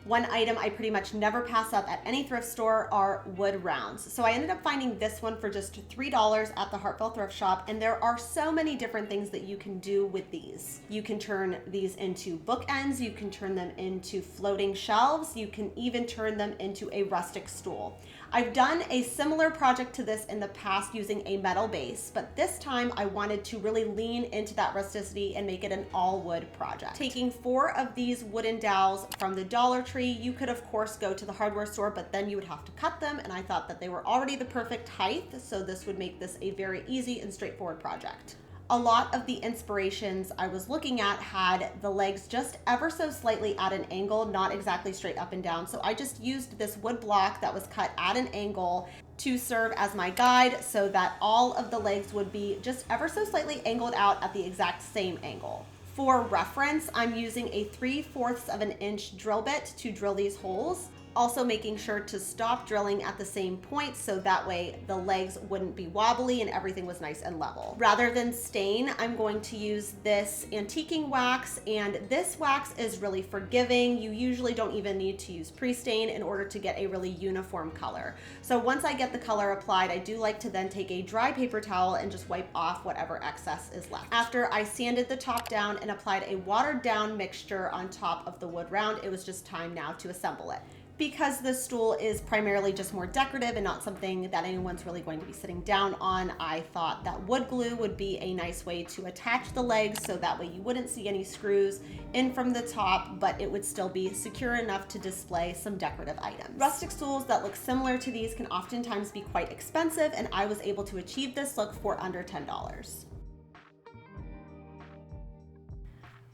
One item I pretty much never pass up at any thrift store are wood rounds. So I ended up finding this one for just $3 at the Hartville Thrift Shop, and there are so many different things that you can do with these. You can turn these into bookends, you can turn them into floating shelves, you can even turn them into a rustic stool. I've done a similar project to this in the past using a metal base, but this time I wanted to really lean into that rusticity and make it an all wood project. Taking 4 of these wooden dowels from the Dollar Tree, you could of course go to the hardware store, but then you would have to cut them, and I thought that they were already the perfect height, so this would make this a very easy and straightforward project. A lot of the inspirations I was looking at had the legs just ever so slightly at an angle, not exactly straight up and down. So I just used this wood block that was cut at an angle to serve as my guide so that all of the legs would be just ever so slightly angled out at the exact same angle. For reference, I'm using a 3/4 of an inch drill bit to drill these holes. Also making sure to stop drilling at the same point so that way the legs wouldn't be wobbly and everything was nice and level. Rather than stain, I'm going to use this antiquing wax, and this wax is really forgiving. You usually don't even need to use pre-stain in order to get a really uniform color. So once I get the color applied, I do like to then take a dry paper towel and just wipe off whatever excess is left. After I sanded the top down and applied a watered down mixture on top of the wood round, it was just time now to assemble it. Because this stool is primarily just more decorative and not something that anyone's really going to be sitting down on, I thought that wood glue would be a nice way to attach the legs so that way you wouldn't see any screws in from the top, but it would still be secure enough to display some decorative items. Rustic stools that look similar to these can oftentimes be quite expensive, and I was able to achieve this look for under $10.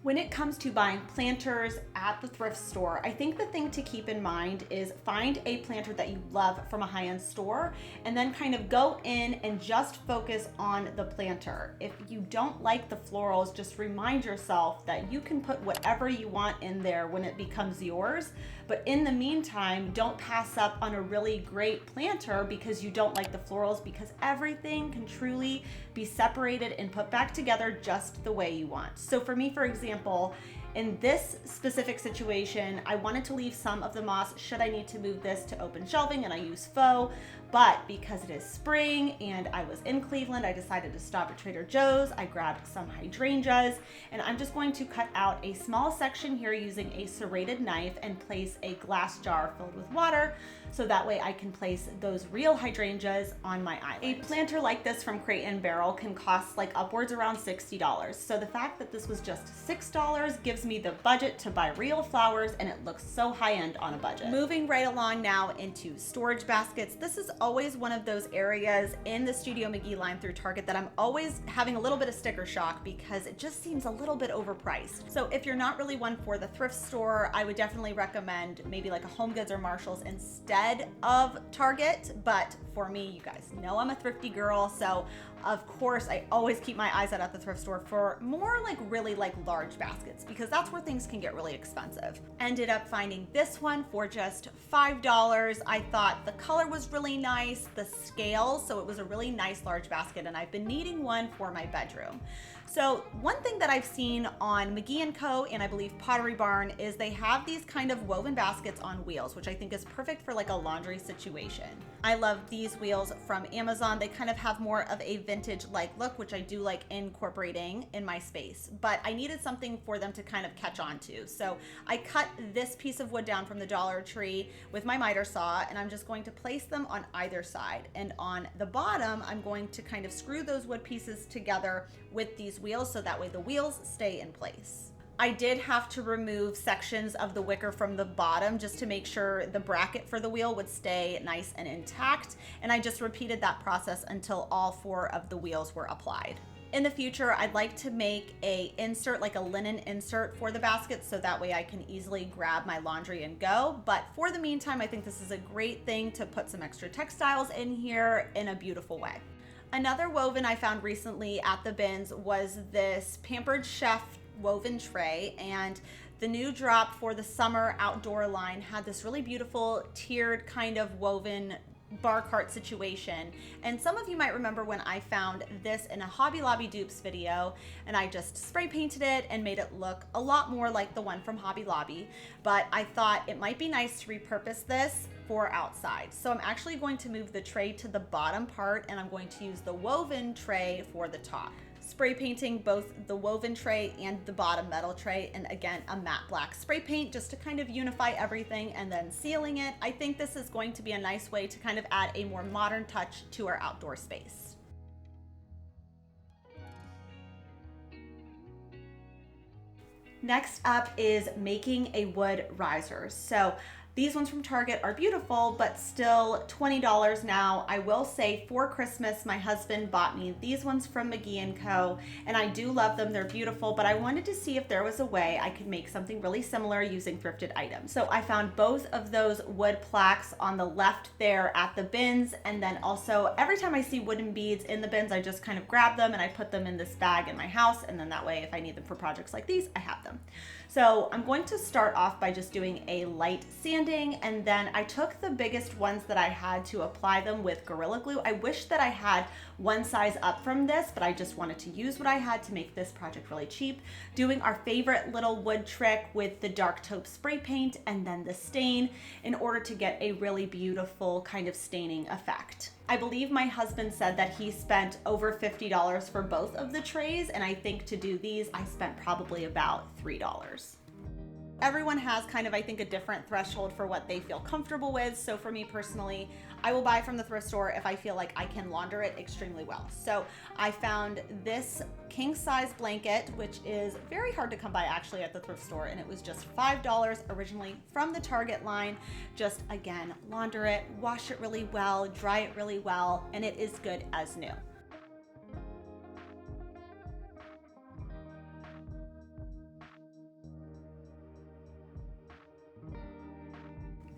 When it comes to buying planters at the thrift store, I think the thing to keep in mind is find a planter that you love from a high-end store and then kind of go in and just focus on the planter. If you don't like the florals, just remind yourself that you can put whatever you want in there when it becomes yours. But in the meantime, don't pass up on a really great planter because you don't like the florals, because everything can truly be separated and put back together just the way you want. So for me, for example, in this specific situation, I wanted to leave some of the moss should I need to move this to open shelving, and I use Faux. But because it is spring and I was in Cleveland, I decided to stop at Trader Joe's. I grabbed some hydrangeas, and I'm just going to cut out a small section here using a serrated knife and place a glass jar filled with water, so that way I can place those real hydrangeas on my island. A planter like this from Crate & Barrel can cost like upwards around $60. So the fact that this was just $6 gives me the budget to buy real flowers, and it looks so high-end on a budget. Moving right along now into storage baskets. This is always one of those areas in the Studio McGee line through Target that I'm always having a little bit of sticker shock because it just seems a little bit overpriced. So if you're not really one for the thrift store, I would definitely recommend maybe like a Home Goods or Marshalls instead of Target. But for me, you guys know I'm a thrifty girl, so of course I always keep my eyes out at the thrift store for more like really like large baskets, because that's where things can get really expensive. Ended up finding this one for just $5. I thought the color was really nice, the scale, so it was a really nice large basket, and I've been needing one for my bedroom. So one thing that I've seen on McGee & Co. and I believe Pottery Barn is they have these kind of woven baskets on wheels, which I think is perfect for like a laundry situation. I love these wheels from Amazon. They kind of have more of a vintage-like look, which I do like incorporating in my space, but I needed something for them to kind of catch on to. So I cut this piece of wood down from the Dollar Tree with my miter saw, and I'm just going to place them on either side. And on the bottom, I'm going to kind of screw those wood pieces together with these wheels so that way the wheels stay in place. I did have to remove sections of the wicker from the bottom just to make sure the bracket for the wheel would stay nice and intact, and I just repeated that process until all 4 of the wheels were applied. In the future, I'd like to make a insert, like a linen insert for the basket, so that way I can easily grab my laundry and go. But for the meantime, I think this is a great thing to put some extra textiles in here in a beautiful way. Another woven I found recently at the bins was this Pampered Chef woven tray, and the new drop for the summer outdoor line had this really beautiful tiered kind of woven bar cart situation. And some of you might remember when I found this in a Hobby Lobby dupes video, and I just spray painted it and made it look a lot more like the one from Hobby Lobby, but I thought it might be nice to repurpose this for outside. So I'm actually going to move the tray to the bottom part, and I'm going to use the woven tray for the top. Spray painting both the woven tray and the bottom metal tray, and again, a matte black spray paint just to kind of unify everything, and then sealing it. I think this is going to be a nice way to kind of add a more modern touch to our outdoor space. Next up is making a wood riser. So these ones from Target are beautiful, but still $20 now. I will say for Christmas, my husband bought me these ones from McGee & Co. And I do love them, they're beautiful, but I wanted to see if there was a way I could make something really similar using thrifted items. So I found both of those wood plaques on the left there at the bins. And then also every time I see wooden beads in the bins, I just kind of grab them and I put them in this bag in my house. And then that way, if I need them for projects like these, I have them. So I'm going to start off by just doing a light sanding, and then I took the biggest ones that I had to apply them with Gorilla Glue. I wish that I had one size up from this, but I just wanted to use what I had to make this project really cheap. Doing our favorite little wood trick with the dark taupe spray paint and then the stain in order to get a really beautiful kind of staining effect. I believe my husband said that he spent over $50 for both of the trays, and I think to do these, I spent probably about $3. Everyone has kind of, I think, a different threshold for what they feel comfortable with. So for me personally, I will buy from the thrift store if I feel like I can launder it extremely well. So I found this king size blanket, which is very hard to come by actually at the thrift store, and it was just $5 originally from the Target line. Just again, launder it, wash it really well, dry it really well, and it is good as new.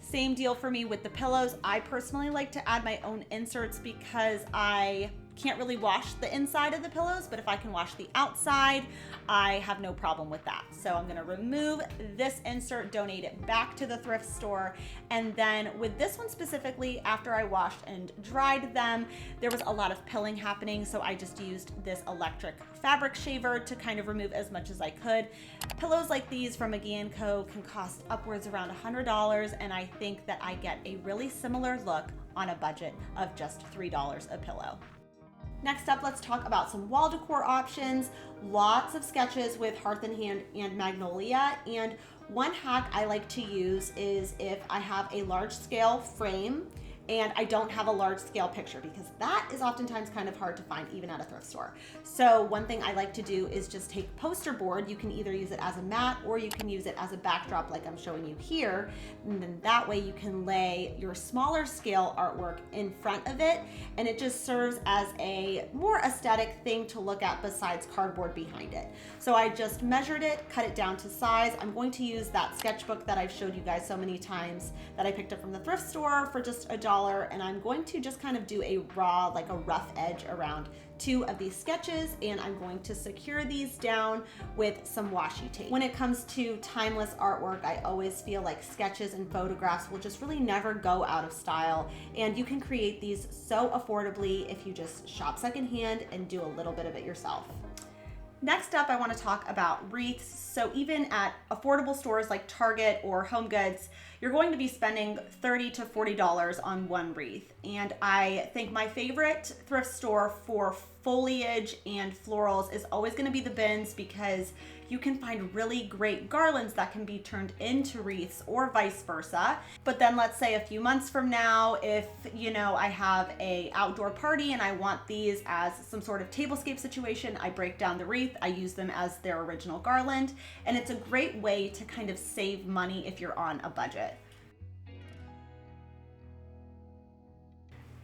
Same deal for me with the pillows. I personally like to add my own inserts because I can't really wash the inside of the pillows, but if I can wash the outside, I have no problem with that. So I'm gonna remove this insert, donate it back to the thrift store. And then with this one specifically, after I washed and dried them, there was a lot of pilling happening. So I just used this electric fabric shaver to kind of remove as much as I could. Pillows like these from McGee & Co. can cost upwards around $100. And I think that I get a really similar look on a budget of just $3 a pillow. Next up, let's talk about some wall decor options. Lots of sketches with Hearth and Hand and Magnolia. And one hack I like to use is if I have a large scale frame and I don't have a large scale picture, because that is oftentimes kind of hard to find even at a thrift store. So one thing I like to do is just take poster board. You can either use it as a mat or you can use it as a backdrop like I'm showing you here. And then that way you can lay your smaller scale artwork in front of it, and it just serves as a more aesthetic thing to look at besides cardboard behind it. So I just measured it, cut it down to size. I'm going to use that sketchbook that I've showed you guys so many times that I picked up from the thrift store for just $1. And I'm going to just kind of do a raw, like a rough edge around 2 of these sketches, and I'm going to secure these down with some washi tape. When it comes to timeless artwork, I always feel like sketches and photographs will just really never go out of style, and you can create these so affordably if you just shop secondhand and do a little bit of it yourself. Next up, I want to talk about wreaths. So even at affordable stores like Target or Home Goods, you're going to be spending $30 to $40 on one wreath. And I think my favorite thrift store for foliage and florals is always going to be the bins, because you can find really great garlands that can be turned into wreaths or vice versa. But then let's say a few months from now, if I have a outdoor party and I want these as some sort of tablescape situation, I break down the wreath, I use them as their original garland, and it's a great way to kind of save money if you're on a budget.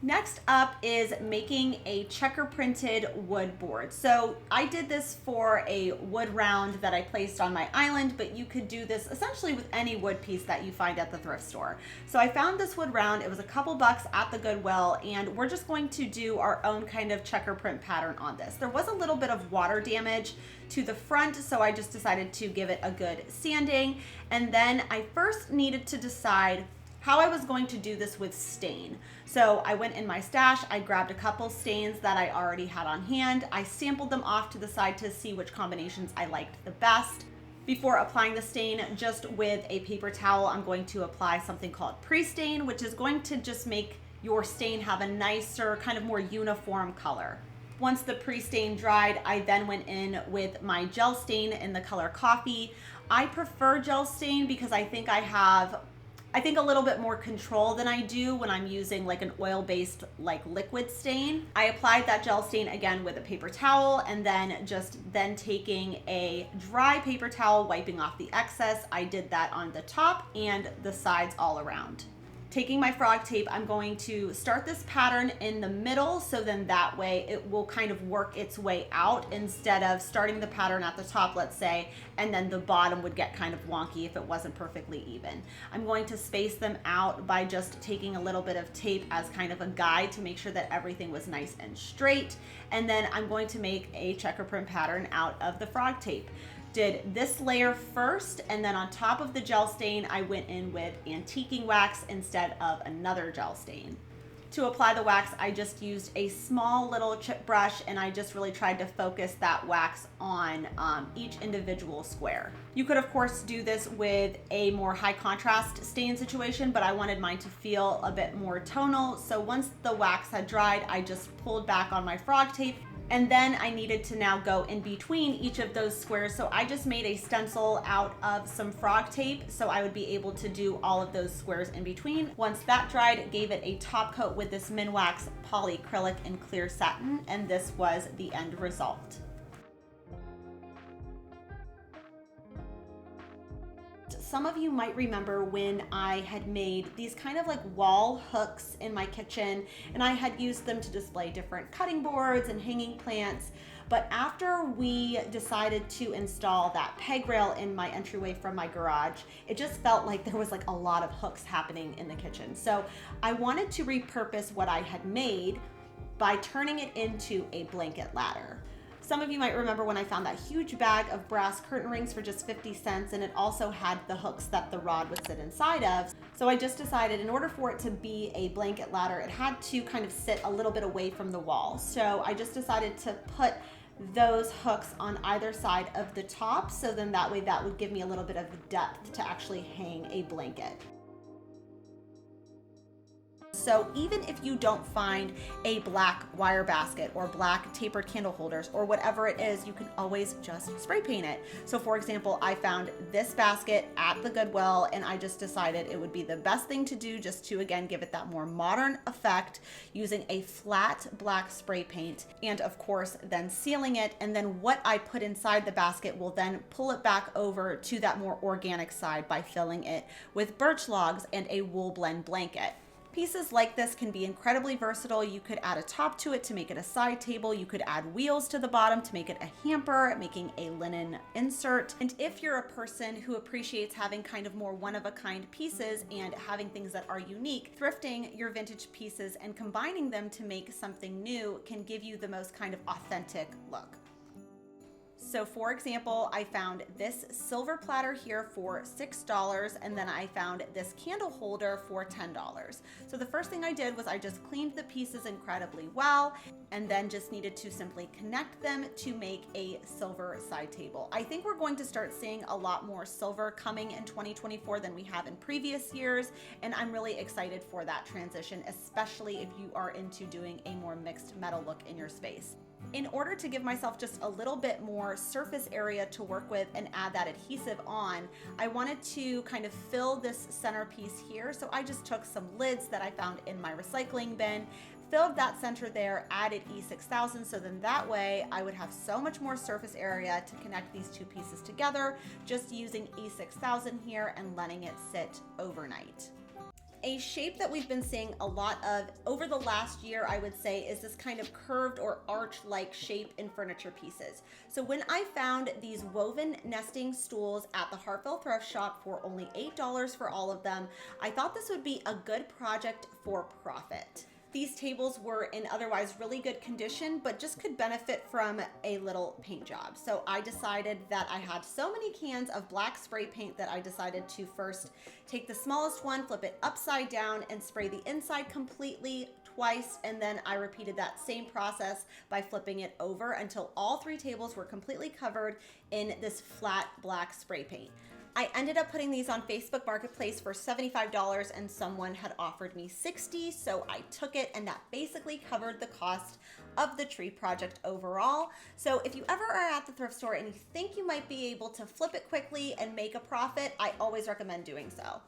Next up is making a checker printed wood board. So I did this for a wood round that I placed on my island, but you could do this essentially with any wood piece that you find at the thrift store. So I found this wood round, it was a couple bucks at the Goodwill, and we're just going to do our own kind of checker print pattern on this. There was a little bit of water damage to the front, so I just decided to give it a good sanding. And then I first needed to decide how I was going to do this with stain. So I went in my stash, I grabbed a couple stains that I already had on hand. I sampled them off to the side to see which combinations I liked the best. Before applying the stain, just with a paper towel, I'm going to apply something called pre-stain, which is going to just make your stain have a nicer, kind of more uniform color. Once the pre-stain dried, I then went in with my gel stain in the color coffee. I prefer gel stain because I think I have a little bit more control than I do when I'm using like an oil-based like liquid stain. I applied that gel stain again with a paper towel, and then taking a dry paper towel, wiping off the excess. I did that on the top and the sides all around. Taking my frog tape, I'm going to start this pattern in the middle, so then that way it will kind of work its way out instead of starting the pattern at the top, let's say, and then the bottom would get kind of wonky if it wasn't perfectly even. I'm going to space them out by just taking a little bit of tape as kind of a guide to make sure that everything was nice and straight. And then I'm going to make a checker print pattern out of the frog tape. Did this layer first, and then on top of the gel stain, I went in with antiquing wax instead of another gel stain. To apply the wax, I just used a small little chip brush, and I just really tried to focus that wax on each individual square. You could of course do this with a more high contrast stain situation, but I wanted mine to feel a bit more tonal. So once the wax had dried, I just pulled back on my frog tape, and then I needed to now go in between each of those squares. So I just made a stencil out of some frog tape so I would be able to do all of those squares in between. Once that dried, gave it a top coat with this Minwax polyacrylic and clear satin, and this was the end result. Some of you might remember when I had made these kind of like wall hooks in my kitchen, and I had used them to display different cutting boards and hanging plants. But after we decided to install that peg rail in my entryway from my garage, it just felt like there was like a lot of hooks happening in the kitchen. So I wanted to repurpose what I had made by turning it into a blanket ladder. Some of you might remember when I found that huge bag of brass curtain rings for just 50 cents, and it also had the hooks that the rod would sit inside of. So I just decided in order for it to be a blanket ladder, it had to kind of sit a little bit away from the wall. So I just decided to put those hooks on either side of the top, so then that way that would give me a little bit of depth to actually hang a blanket. So even if you don't find a black wire basket or black tapered candle holders or whatever it is, you can always just spray paint it. So for example, I found this basket at the Goodwill, and I just decided it would be the best thing to do just to, again, give it that more modern effect using a flat black spray paint, and of course then sealing it. And then what I put inside the basket will then pull it back over to that more organic side by filling it with birch logs and a wool blend blanket. Pieces like this can be incredibly versatile. You could add a top to it to make it a side table. You could add wheels to the bottom to make it a hamper, making a linen insert. And if you're a person who appreciates having kind of more one-of-a-kind pieces and having things that are unique, thrifting your vintage pieces and combining them to make something new can give you the most kind of authentic look. So for example, I found this silver platter here for $6, and then I found this candle holder for $10. So the first thing I did was I just cleaned the pieces incredibly well, and then just needed to simply connect them to make a silver side table. I think we're going to start seeing a lot more silver coming in 2024 than we have in previous years, and I'm really excited for that transition, especially if you are into doing a more mixed metal look in your space. In order to give myself just a little bit more surface area to work with and add that adhesive on, I wanted to kind of fill this centerpiece here. So I just took some lids that I found in my recycling bin, filled that center there, added E6000, so then that way I would have so much more surface area to connect these two pieces together, just using E6000 here and letting it sit overnight. A shape that we've been seeing a lot of over the last year, I would say, is this kind of curved or arch-like shape in furniture pieces. So when I found these woven nesting stools at the Hartville thrift shop for only $8 for all of them, I thought this would be a good project for profit. These tables were in otherwise really good condition, but just could benefit from a little paint job. So I decided that I had so many cans of black spray paint that I decided to first take the smallest one, flip it upside down, and spray the inside completely twice. And then I repeated that same process by flipping it over until all three tables were completely covered in this flat black spray paint. I ended up putting these on Facebook Marketplace for $75, and someone had offered me $60, so I took it, and that basically covered the cost of the tree project overall. So if you ever are at the thrift store and you think you might be able to flip it quickly and make a profit, I always recommend doing so.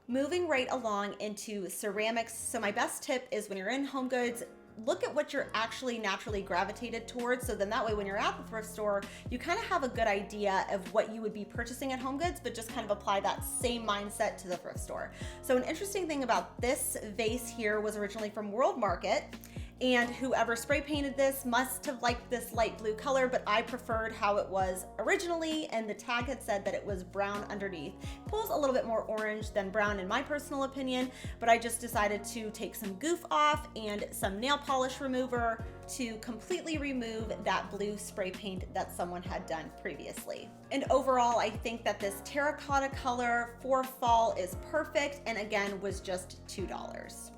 Moving right along into ceramics. So my best tip is when you're in home goods, look at what you're actually naturally gravitated towards. So then that way when you're at the thrift store, you kind of have a good idea of what you would be purchasing at home goods, but just kind of apply that same mindset to the thrift store. So an interesting thing about this vase here was originally from World Market, and whoever spray painted this must have liked this light blue color, but I preferred how it was originally, and the tag had said that it was brown underneath. It pulls a little bit more orange than brown in my personal opinion, but I just decided to take some goof off and some nail polish remover to completely remove that blue spray paint that someone had done previously. And overall, I think that this terracotta color for fall is perfect, and again was just $2.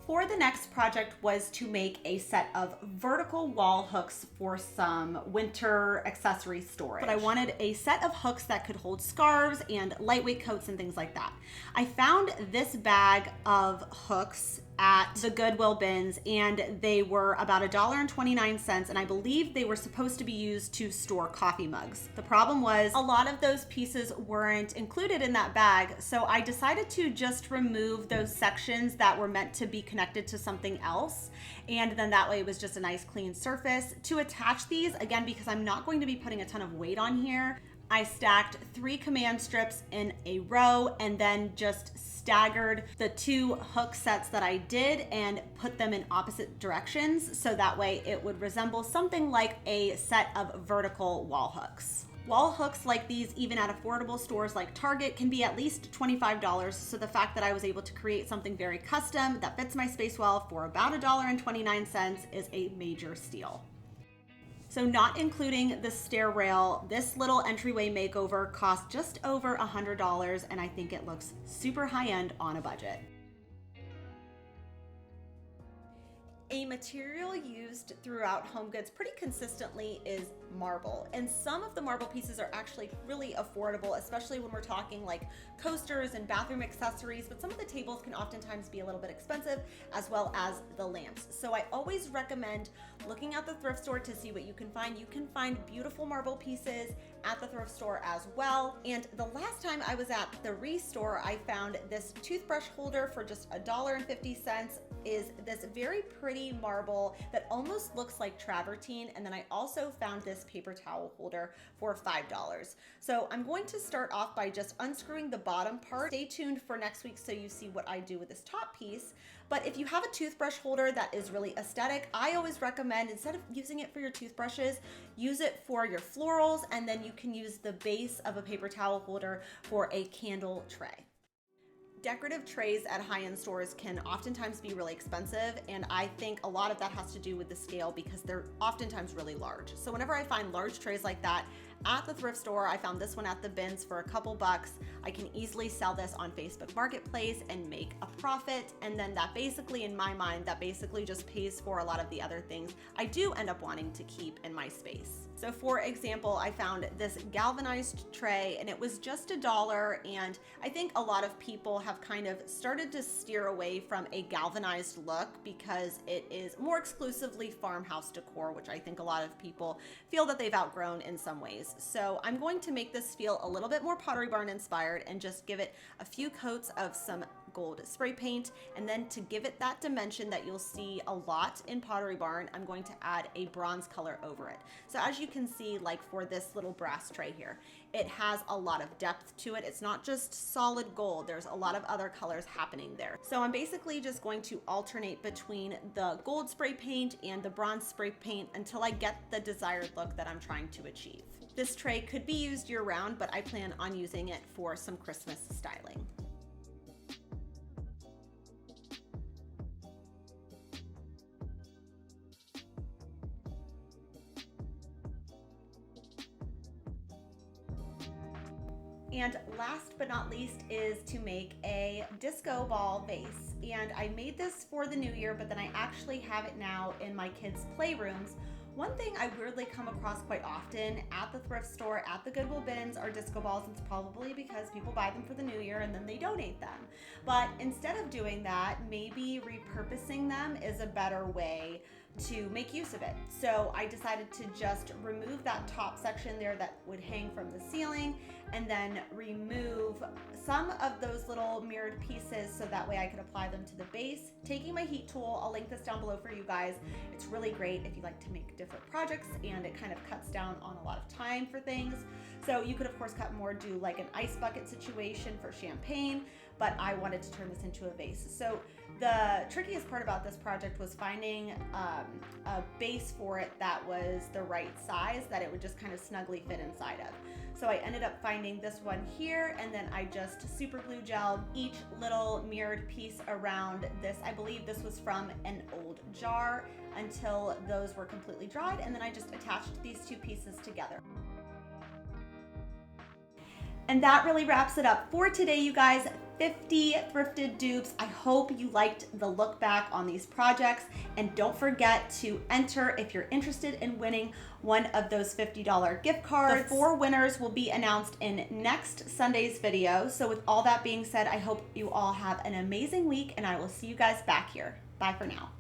For the next project was to make a set of vertical wall hooks for some winter accessory storage. But I wanted a set of hooks that could hold scarves and lightweight coats and things like that. I found this bag of hooks at the Goodwill bins, and they were about $1.29, and I believe they were supposed to be used to store coffee mugs. The problem was a lot of those pieces weren't included in that bag, so I decided to just remove those sections that were meant to be connected to something else, and then that way it was just a nice clean surface. To attach these, again, because I'm not going to be putting a ton of weight on here, I stacked 3 command strips in a row and then just staggered the 2 hook sets that I did and put them in opposite directions, so that way it would resemble something like a set of vertical wall hooks. Wall hooks like these, even at affordable stores like Target, can be at least $25, so the fact that I was able to create something very custom that fits my space well for about $1.29 is a major steal. So not including the stair rail, this little entryway makeover cost just over $100, and I think it looks super high-end on a budget. A material used throughout home goods pretty consistently is marble, and some of the marble pieces are actually really affordable, especially when we're talking like coasters and bathroom accessories, but some of the tables can oftentimes be a little bit expensive, as well as the lamps. So I always recommend looking at the thrift store to see what you can find. You can find beautiful marble pieces at the thrift store as well. And the last time I was at the store, I found this toothbrush holder for just $1.50. Is this very pretty marble that almost looks like travertine. And then I also found this paper towel holder for $5. So I'm going to start off by just unscrewing the bottom part. Stay tuned for next week so you see what I do with this top piece. But if you have a toothbrush holder that is really aesthetic, I always recommend, instead of using it for your toothbrushes, use it for your florals, and then you can use the base of a paper towel holder for a candle tray. Decorative trays at high-end stores can oftentimes be really expensive, and I think a lot of that has to do with the scale because they're oftentimes really large. So whenever I find large trays like that at the thrift store, I found this one at the bins for a couple bucks. I can easily sell this on Facebook Marketplace and make a profit, and then that basically, in my mind, that basically just pays for a lot of the other things I do end up wanting to keep in my space. So for example, I found this galvanized tray and it was just $1, and I think a lot of people have kind of started to steer away from a galvanized look because it is more exclusively farmhouse decor, which I think a lot of people feel that they've outgrown in some ways. So I'm going to make this feel a little bit more Pottery Barn inspired and just give it a few coats of some gold spray paint, and then to give it that dimension that you'll see a lot in Pottery Barn, I'm going to add a bronze color over it. So as you can see, like for this little brass tray here, it has a lot of depth to it. It's not just solid gold. There's a lot of other colors happening there. So I'm basically just going to alternate between the gold spray paint and the bronze spray paint until I get the desired look that I'm trying to achieve. This tray could be used year round, but I plan on using it for some Christmas styling. And last but not least is to make a disco ball vase. And I made this for the new year, but then I actually have it now in my kids' playrooms. One thing I weirdly come across quite often at the thrift store, at the Goodwill bins, are disco balls. It's probably because people buy them for the new year and then they donate them. But instead of doing that, maybe repurposing them is a better way to make use of it. So I decided to just remove that top section there that would hang from the ceiling, and then remove some of those little mirrored pieces so that way I could apply them to the base. Taking my heat tool, I'll link this down below for you guys. It's really great if you like to make different projects, and it kind of cuts down on a lot of time for things. So you could of course cut more, do like an ice bucket situation for champagne, but I wanted to turn this into a vase. So the trickiest part about this project was finding a base for it that was the right size, that it would just kind of snugly fit inside of. So I ended up finding this one here, and then I just super glue gelled each little mirrored piece around this. I believe this was from an old jar until those were completely dried, and then I just attached these two pieces together. And that really wraps it up for today, you guys. 50 thrifted dupes. I hope you liked the look back on these projects, and don't forget to enter if you're interested in winning one of those $50 gift cards. The 4 winners will be announced in next Sunday's video. So with all that being said, I hope you all have an amazing week, and I will see you guys back here. Bye for now.